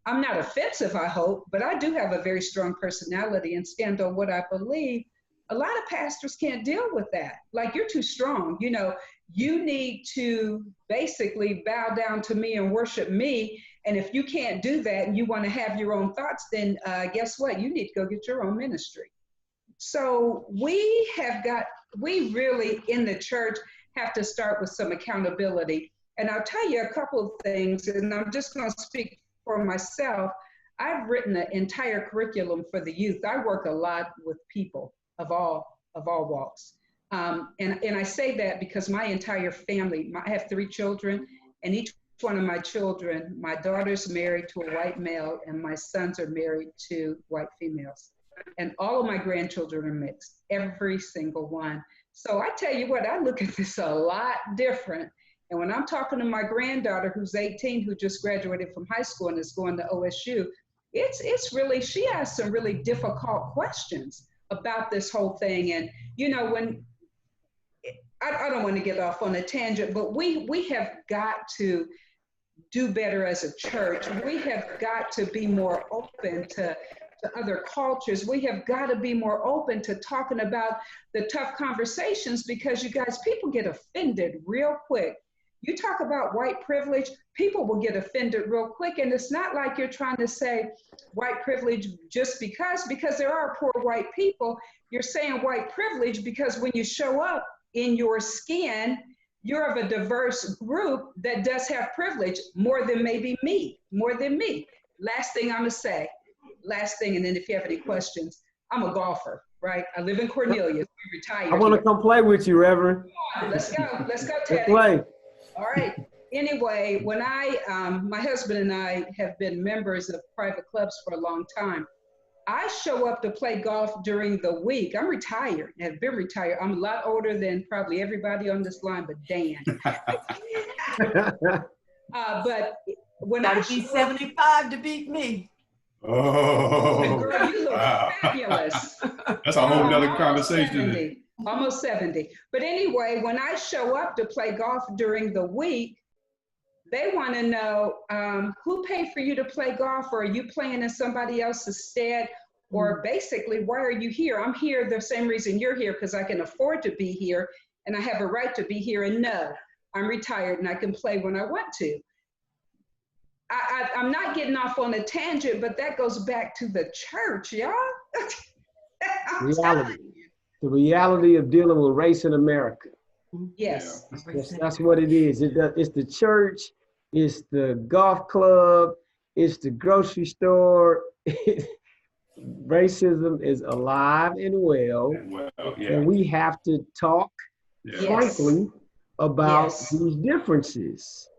I'm not offensive, I hope, but I do have a very strong personality and stand on what I believe. A lot of pastors can't deal with that. Like, you're too strong. You know, you need to basically bow down to me and worship me. And if you can't do that and you want to have your own thoughts, then guess what? You need to go get your own ministry. So we really in the church have to start with some accountability. And I'll tell you a couple of things, and I'm just going to speak for myself. I've written an entire curriculum for the youth. I work a lot with people of all walks. And I say that because my entire family, I have 3 children, and each one of my children, my daughter's married to a white male and my sons are married to white females. And all of my grandchildren are mixed, every single one. So I tell you what, I look at this a lot different. And when I'm talking to my granddaughter, who's 18, who just graduated from high school and is going to OSU, it's really, she has some really difficult questions about this whole thing. And, you know, when, I don't want to get off on a tangent, but we have got to do better as a church. We have got to be more open to other cultures. We have got to be more open to talking about the tough conversations, because you guys, people get offended real quick. You talk about white privilege, people will get offended real quick. And it's not like you're trying to say white privilege just because there are poor white people. You're saying white privilege because when you show up in your skin, you're of a diverse group that does have privilege more than maybe me, more than me. Last thing I'm gonna say, and then if you have any questions, I'm a golfer, right? I live in Cornelius, we retired. I want to come play with you, Reverend. Come on, let's go, Let's Teddy. play. All right. Anyway, when my husband and I have been members of private clubs for a long time. I show up to play golf during the week. I'm retired, have been retired. I'm a lot older than probably everybody on this line, but Dan. But when I be 75 to beat me. Oh, girl, you look fabulous. That's a whole nother conversation. Almost 70. But anyway, when I show up to play golf during the week, they want to know who paid for you to play golf, or are you playing in somebody else's stead? Or basically, why are you here? I'm here the same reason you're here, because I can afford to be here and I have a right to be here. And no, I'm retired and I can play when I want to. I'm not getting off on a tangent, but that goes back to the church, y'all. Reality. The reality of dealing with race in America. Yes. That's what it is. It's the church, it's the golf club, it's the grocery store. Racism is alive and well, and we have to talk frankly about these differences.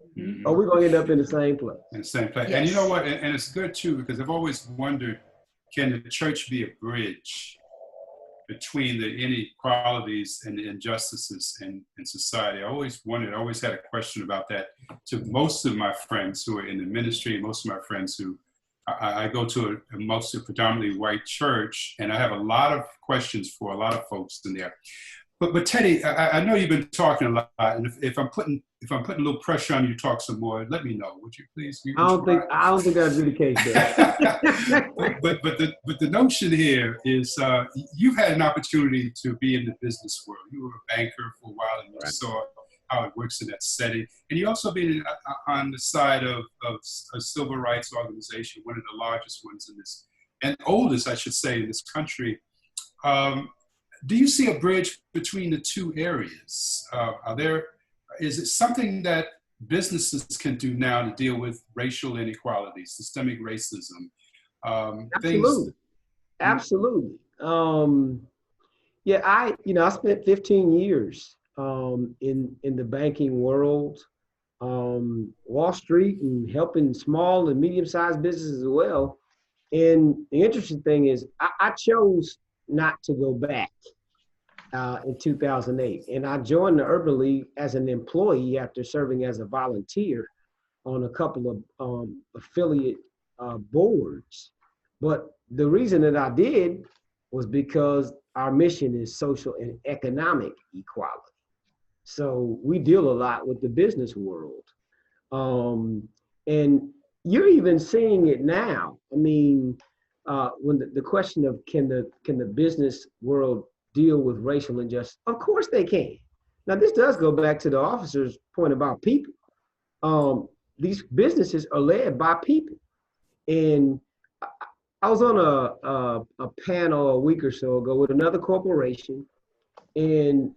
Or we're going to end up in the same place. In the same place. And you know what? And it's good too, because I've always wondered, can the church be a bridge between the inequalities and the injustices in society? I always wondered, I always had a question about that to most of my friends who are in the ministry, most of my friends who, I go to a mostly predominantly white church, and I have a lot of questions for a lot of folks in there. But Teddy, I know you've been talking a lot, and if I'm putting a little pressure on you to talk some more, let me know, would you please? I don't think that'd be the case there. but the notion here is you've had an opportunity to be in the business world. You were a banker for a while, and you saw how it works in that setting. And you also been on the side of a civil rights organization, one of the largest ones in this, and oldest, I should say, in this country. Do you see a bridge between the two areas? Is it something that businesses can do now to deal with racial inequalities, systemic racism? Absolutely. Absolutely. I spent 15 years in the banking world, Wall Street, and helping small and medium-sized businesses as well. And the interesting thing is I chose not to go back in 2008. And I joined the Urban League as an employee after serving as a volunteer on a couple of affiliate boards. But the reason that I did was because our mission is social and economic equality. So we deal a lot with the business world. And you're even seeing it now. I mean, when the question of can the business world deal with racial injustice? Of course they can. Now this does go back to the officer's point about people. These businesses are led by people. And I was on a panel a week or so ago with another corporation, and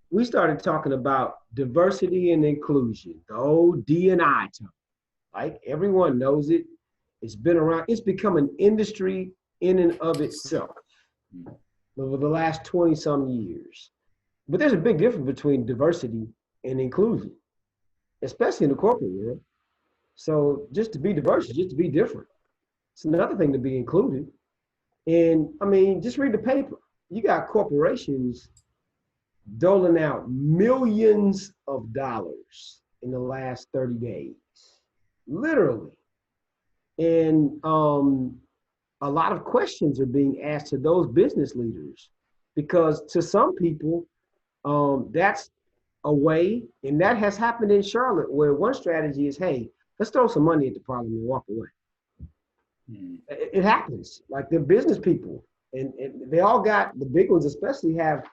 we started talking about diversity and inclusion, the old D&I term. Like everyone knows it. It's been around. It's become an industry in and of itself over the last 20 some years. But there's a big difference between diversity and inclusion, especially in the corporate world. So just to be diverse is just to be different. It's another thing to be included. And I mean, just read the paper. You got corporations doling out millions of dollars in the last 30 days, literally. And a lot of questions are being asked to those business leaders, because to some people, that's a way, and that has happened in Charlotte, where one strategy is, hey, let's throw some money at the problem and walk away. It happens. Like they're business people, and they all got, the big ones especially, have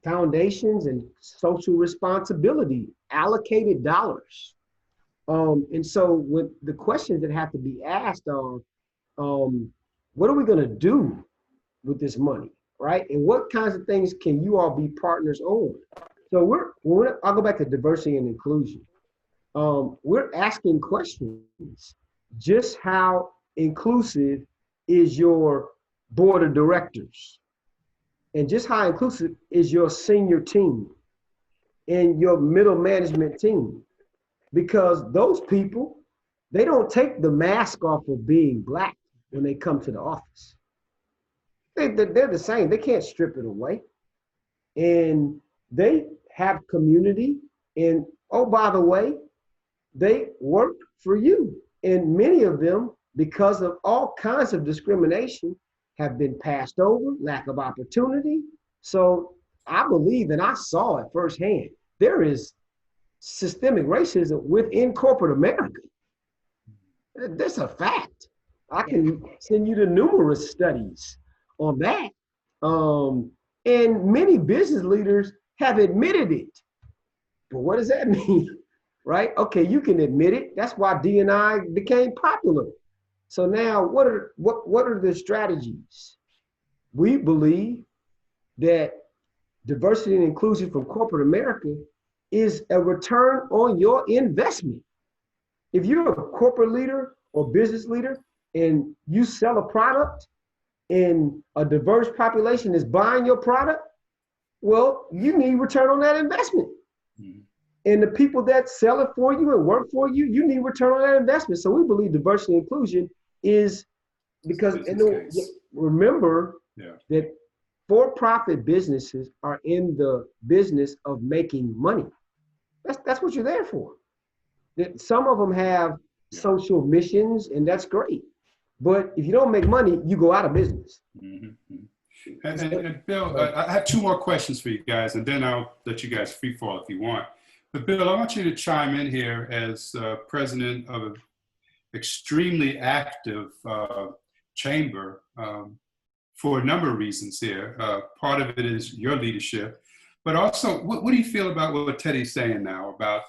foundations and social responsibility, allocated dollars. And so with the questions that have to be asked are, what are we going to do with this money, right? And what kinds of things can you all be partners on? So I'll go back to diversity and inclusion. We're asking questions. Just how inclusive is your board of directors? And just how inclusive is your senior team and your middle management team? Because those people, they don't take the mask off of being Black when they come to the office. They're the same. They can't strip it away. And they have community. And oh, by the way, they work for you. And many of them, because of all kinds of discrimination, have been passed over, lack of opportunity. So I believe, and I saw it firsthand, there is systemic racism within corporate America. That's a fact. I can send you to numerous studies on that. And many business leaders have admitted it. But what does that mean? Right? Okay, you can admit it. That's why D&I became popular. So now what are the strategies? We believe that diversity and inclusion from corporate America is a return on your investment. If you're a corporate leader or business leader and you sell a product and a diverse population is buying your product, well, you need return on that investment. Mm-hmm. And the people that sell it for you and work for you, you need return on that investment. So we believe diversity and inclusion is because, remember that for-profit businesses are in the business of making money. That's what you're there for. Some of them have social missions, and that's great. But if you don't make money, you go out of business. Mm-hmm. And Bill, I have two more questions for you guys, and then I'll let you guys free fall if you want. But Bill, I want you to chime in here as president of an extremely active chamber for a number of reasons here. Part of it is your leadership, but also what do you feel about what Teddy's saying now about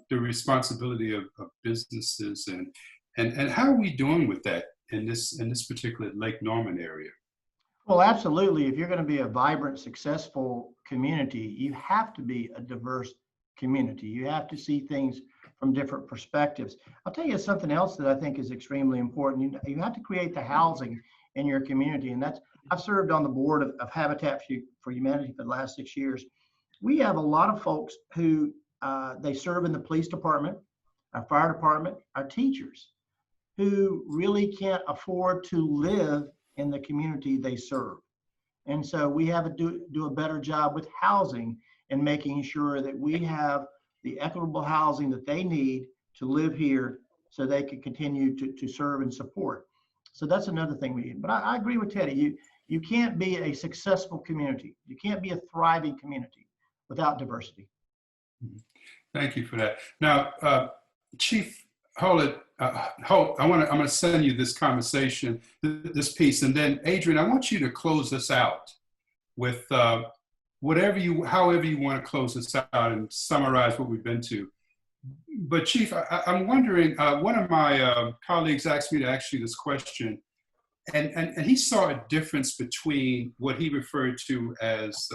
the responsibility of businesses and how are we doing with that in this particular Lake Norman area? Well, absolutely. If you're going to be a vibrant, successful community, you have to be a diverse community. You have to see things from different perspectives. I'll tell you something else that I think is extremely important. You have to create the housing in your community. And I've served on the board of Habitat for Humanity for the last 6 years. We have a lot of folks who they serve in the police department, our fire department, our teachers, who really can't afford to live in the community they serve. And so we have to do a better job with housing and making sure that we have the equitable housing that they need to live here so they can continue to serve and support. So that's another thing we need. But I agree with Teddy. You can't be a successful community. You can't be a thriving community without diversity. Thank you for that. Now, Chief Hoyle, I'm going to send you this conversation, this piece, and then Adrienne, I want you to close this out with however you want to close this out and summarize what we've been to. But Chief, I'm wondering, one of my colleagues asked me to ask you this question, and he saw a difference between what he referred to as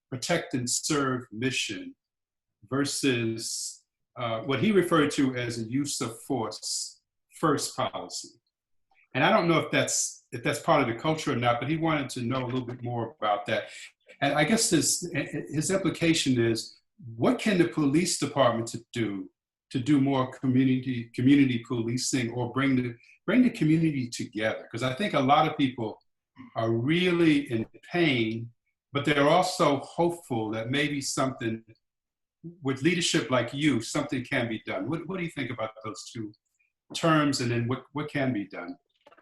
protect and serve mission versus what he referred to as a use of force first policy. And I don't know if that's part of the culture or not, but he wanted to know a little bit more about that. And I guess his implication is, what can the police department do to do more community policing, or bring the community together? Because I think a lot of people are really in pain, but they're also hopeful that maybe something with leadership like you, something can be done. What do you think about those two terms, and then what can be done?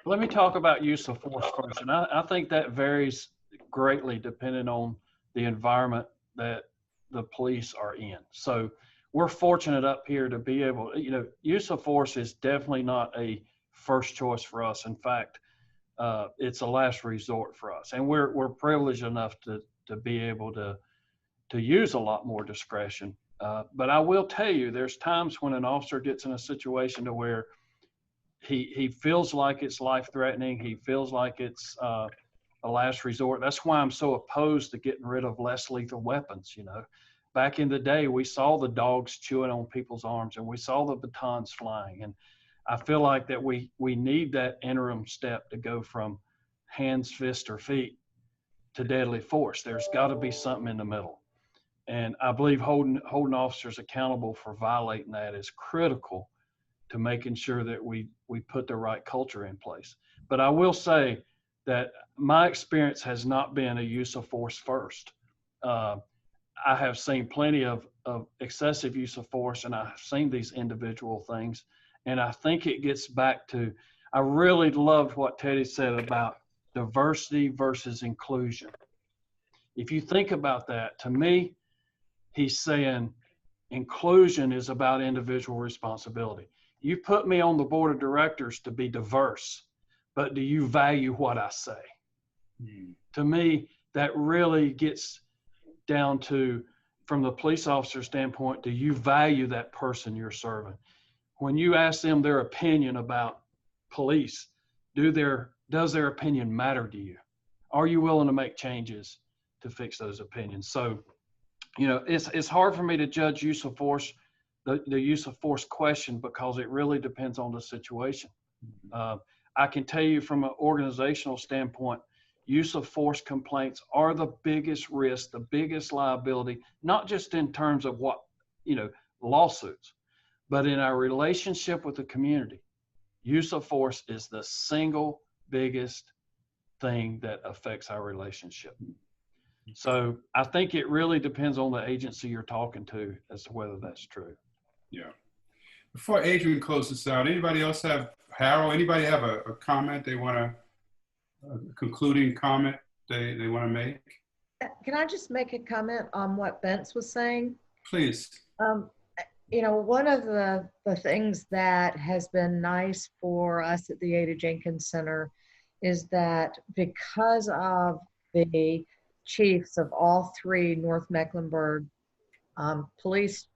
Let me talk about use of force first. And I think that varies greatly depending on the environment that the police are in. So we're fortunate up here to be able, use of force is definitely not a first choice for us. In fact, it's a last resort for us. And we're privileged enough to be able to use a lot more discretion. But I will tell you, there's times when an officer gets in a situation to where he feels like it's life-threatening. He feels like it's a last resort. That's why I'm so opposed to getting rid of less lethal weapons. Back in the day, we saw the dogs chewing on people's arms, and we saw the batons flying. And I feel like that we need that interim step to go from hands, fist, or feet to deadly force. There's got to be something in the middle. And I believe holding officers accountable for violating that is critical to making sure that we put the right culture in place. But I will say that my experience has not been a use of force first. I have seen plenty of excessive use of force, and I've seen these individual things. And I think it gets back to, I really loved what Teddy said about diversity versus inclusion. If you think about that, to me, he's saying inclusion is about individual responsibility. You put me on the board of directors to be diverse, but do you value what I say? To me, that really gets down to, from the police officer standpoint, do you value that person you're serving? When you ask them their opinion about police, does their opinion matter to you? Are you willing to make changes to fix those opinions? So, it's hard for me to judge use of force, the use of force question, because it really depends on the situation. I can tell you from an organizational standpoint, use of force complaints are the biggest risk, the biggest liability, not just in terms of lawsuits, but in our relationship with the community. Use of force is the single biggest thing that affects our relationship. So I think it really depends on the agency you're talking to as to whether that's true. Yeah. Before Adrienne closes out, anybody else have, Harold, anybody have a comment they want to, a concluding comment they want to make? Can I just make a comment on what Bence was saying? Please. One of the things that has been nice for us at the Ada Jenkins Center is that because of the chiefs of all three North Mecklenburg police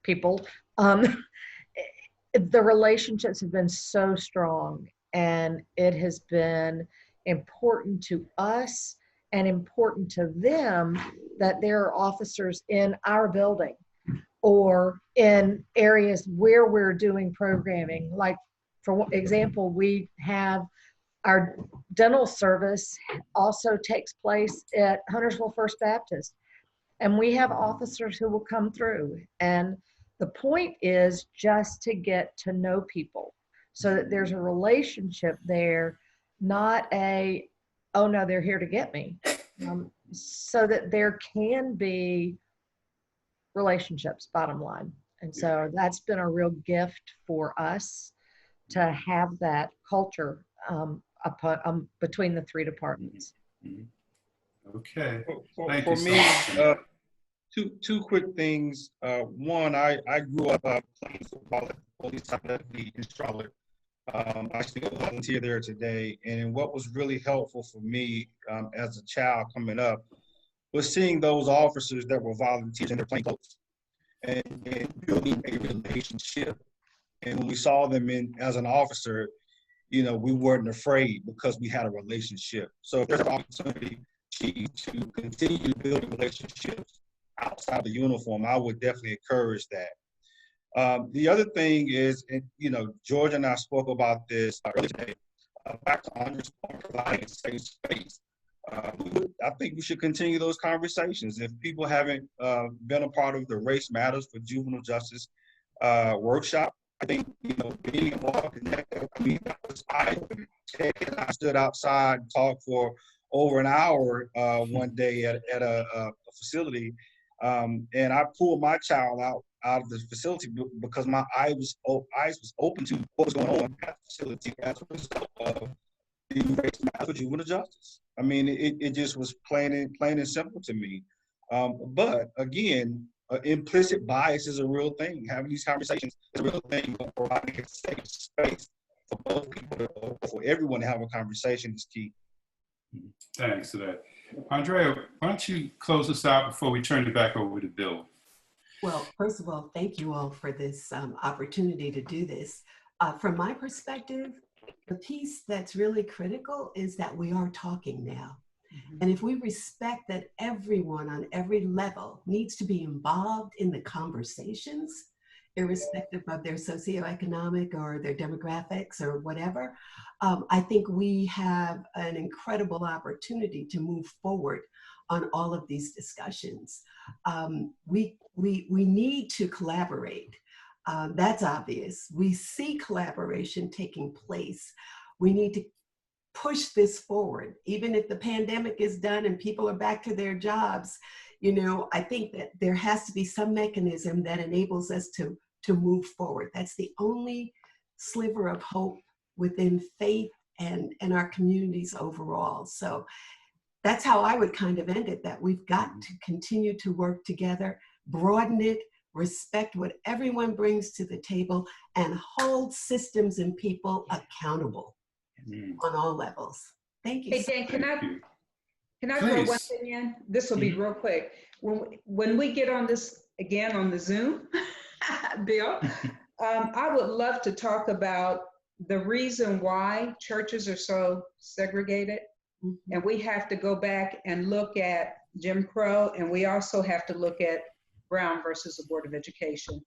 people, the relationships have been so strong, and it has been important to us and important to them that there are officers in our building or in areas where we're doing programming. Like, for example, we have our dental service also takes place at Huntersville First Baptist, and we have officers who will come through. And the point is just to get to know people so that there's a relationship there, not a, oh no, they're here to get me. So that there can be relationships, bottom line. And so that's been a real gift for us to have that culture between the three departments. Okay. For you me, so much. two quick things. One, I grew up playing football at the police academy in Charlotte. I still volunteer there today. And what was really helpful for me as a child coming up was seeing those officers that were volunteers in their plain clothes and building a relationship. And when we saw them as an officer, we weren't afraid because we had a relationship. So if there's an opportunity to continue building relationships outside the uniform, I would definitely encourage that. The other thing is, George and I spoke about this earlier today, back to providing a safe space. I think we should continue those conversations. If people haven't been a part of the Race Matters for Juvenile Justice workshop, I think, being involved in that, that was eye-opening. I stood outside and talked for over an hour one day at a facility, and I pulled my child out of the facility because my eyes was open to what was going on at the facility as a result of the Race Matters for Juvenile Justice. It just was plain and simple to me. But again, implicit bias is a real thing. Having these conversations is a real thing. Providing a safe space for both people, for everyone to have a conversation is key. Thanks for that. Andrea, why don't you close us out before we turn it back over to Bill? Well, first of all, thank you all for this opportunity to do this. From my perspective, the piece that's really critical is that we are talking now. Mm-hmm. And if we respect that everyone on every level needs to be involved in the conversations, irrespective of their socioeconomic or their demographics or whatever, I think we have an incredible opportunity to move forward on all of these discussions. We need to collaborate. That's obvious. We see collaboration taking place. We need to push this forward. Even if the pandemic is done and people are back to their jobs, I think that there has to be some mechanism that enables us to move forward. That's the only sliver of hope within faith and our communities overall. So that's how I would kind of end it, that we've got to continue to work together, broaden it, respect what everyone brings to the table, and hold systems and people accountable on all levels. Thank you. Hey, Dan, can I throw one thing in? This will be real quick. When we get on this again on the Zoom, Bill, I would love to talk about the reason why churches are so segregated. Mm-hmm. And we have to go back and look at Jim Crow, and we also have to look at Brown versus the Board of Education.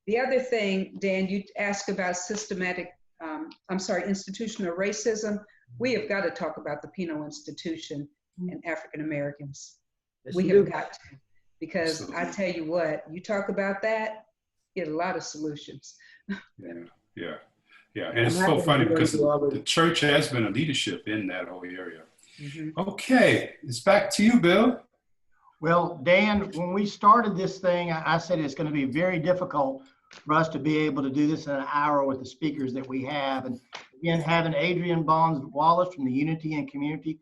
The other thing, Dan, you asked about institutional racism. We have got to talk about the penal institution and African Americans. Yes, we have got to, because I tell you what, you talk about that, get a lot of solutions. Yeah. And it's so funny because the church has been a leadership in that whole area. Mm-hmm. Okay, it's back to you, Bill. Well, Dan, when we started this thing, I said it's going to be very difficult for us to be able to do this in an hour with the speakers that we have. And again, having Adrienne Baughns Wallace from the Unity and Community,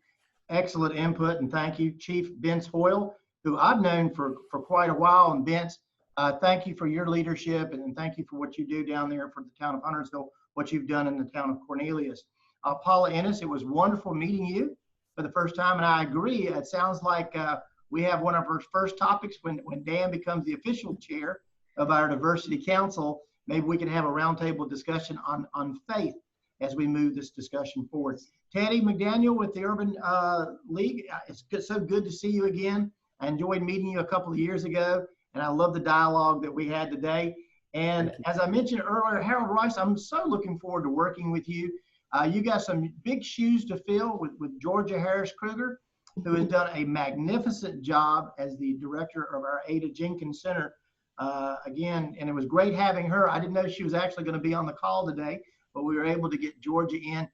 excellent input, and thank you. Chief Bence Hoyle, who I've known for quite a while, and Bence, thank you for your leadership, and thank you for what you do down there for the town of Huntersville, what you've done in the town of Cornelius. Paula Inniss, it was wonderful meeting you for the first time, and I agree, it sounds like we have one of our first topics when Dan becomes the official chair of our diversity council. Maybe we can have a roundtable discussion on faith as we move this discussion forward. Teddy McDaniel with the Urban League, it's so good to see you again. I enjoyed meeting you a couple of years ago, and I love the dialogue that we had today. And as I mentioned earlier, Harold Rice, I'm so looking forward to working with you. You got some big shoes to fill with Georgia Harris Kruger, who has done a magnificent job as the director of our Ada Jenkins Center. Again, and it was great having her. I didn't know she was actually going to be on the call today, but we were able to get Georgia in.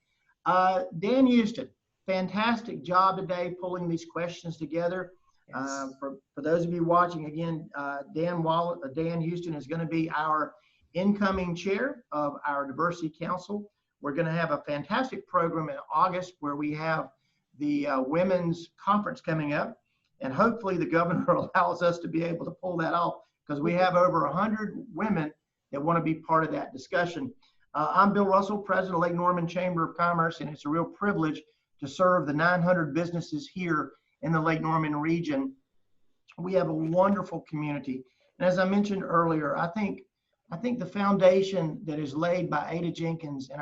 Dan Houston, fantastic job today pulling these questions together. Yes. For those of you watching, again, Dan Houston is going to be our incoming chair of our Diversity Council. We're going to have a fantastic program in August where we have the women's conference coming up. And hopefully the governor allows us to be able to pull that off, because we have over 100 women that want to be part of that discussion. I'm Bill Russell, president of Lake Norman Chamber of Commerce, and it's a real privilege to serve the 900 businesses here in the Lake Norman region. We have a wonderful community. And as I mentioned earlier, I think the foundation that is laid by Ada Jenkins and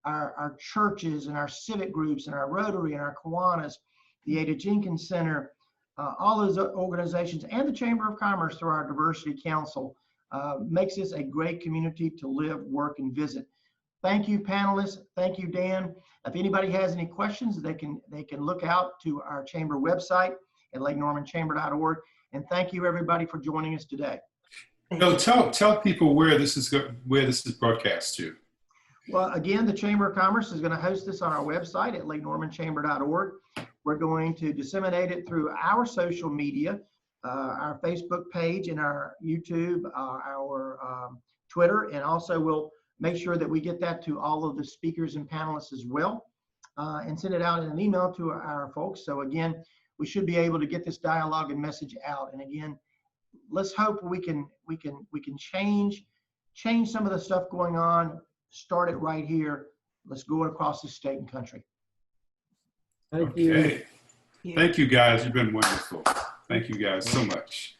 our churches and our civic groups and our Rotary and our Kiwanis, the Ada Jenkins Center, all those organizations, and the Chamber of Commerce through our Diversity Council makes this a great community to live, work, and visit. Thank you, panelists. Thank you, Dan. If anybody has any questions, they can look out to our chamber website at lakenormanchamber.org. And thank you, everybody, for joining us today. Bill, tell people where this is broadcast to. Well, again, the Chamber of Commerce is going to host this on our website at lakenormanchamber.org. We're going to disseminate it through our social media, our Facebook page and our YouTube, our Twitter, and also we'll make sure that we get that to all of the speakers and panelists as well, and send it out in an email to our folks. So again, we should be able to get this dialogue and message out. And again, let's hope we can change some of the stuff going on. Start it right here. Let's go across the state and country. Thank you. Thank you, guys. You've been wonderful. Thank you guys so much.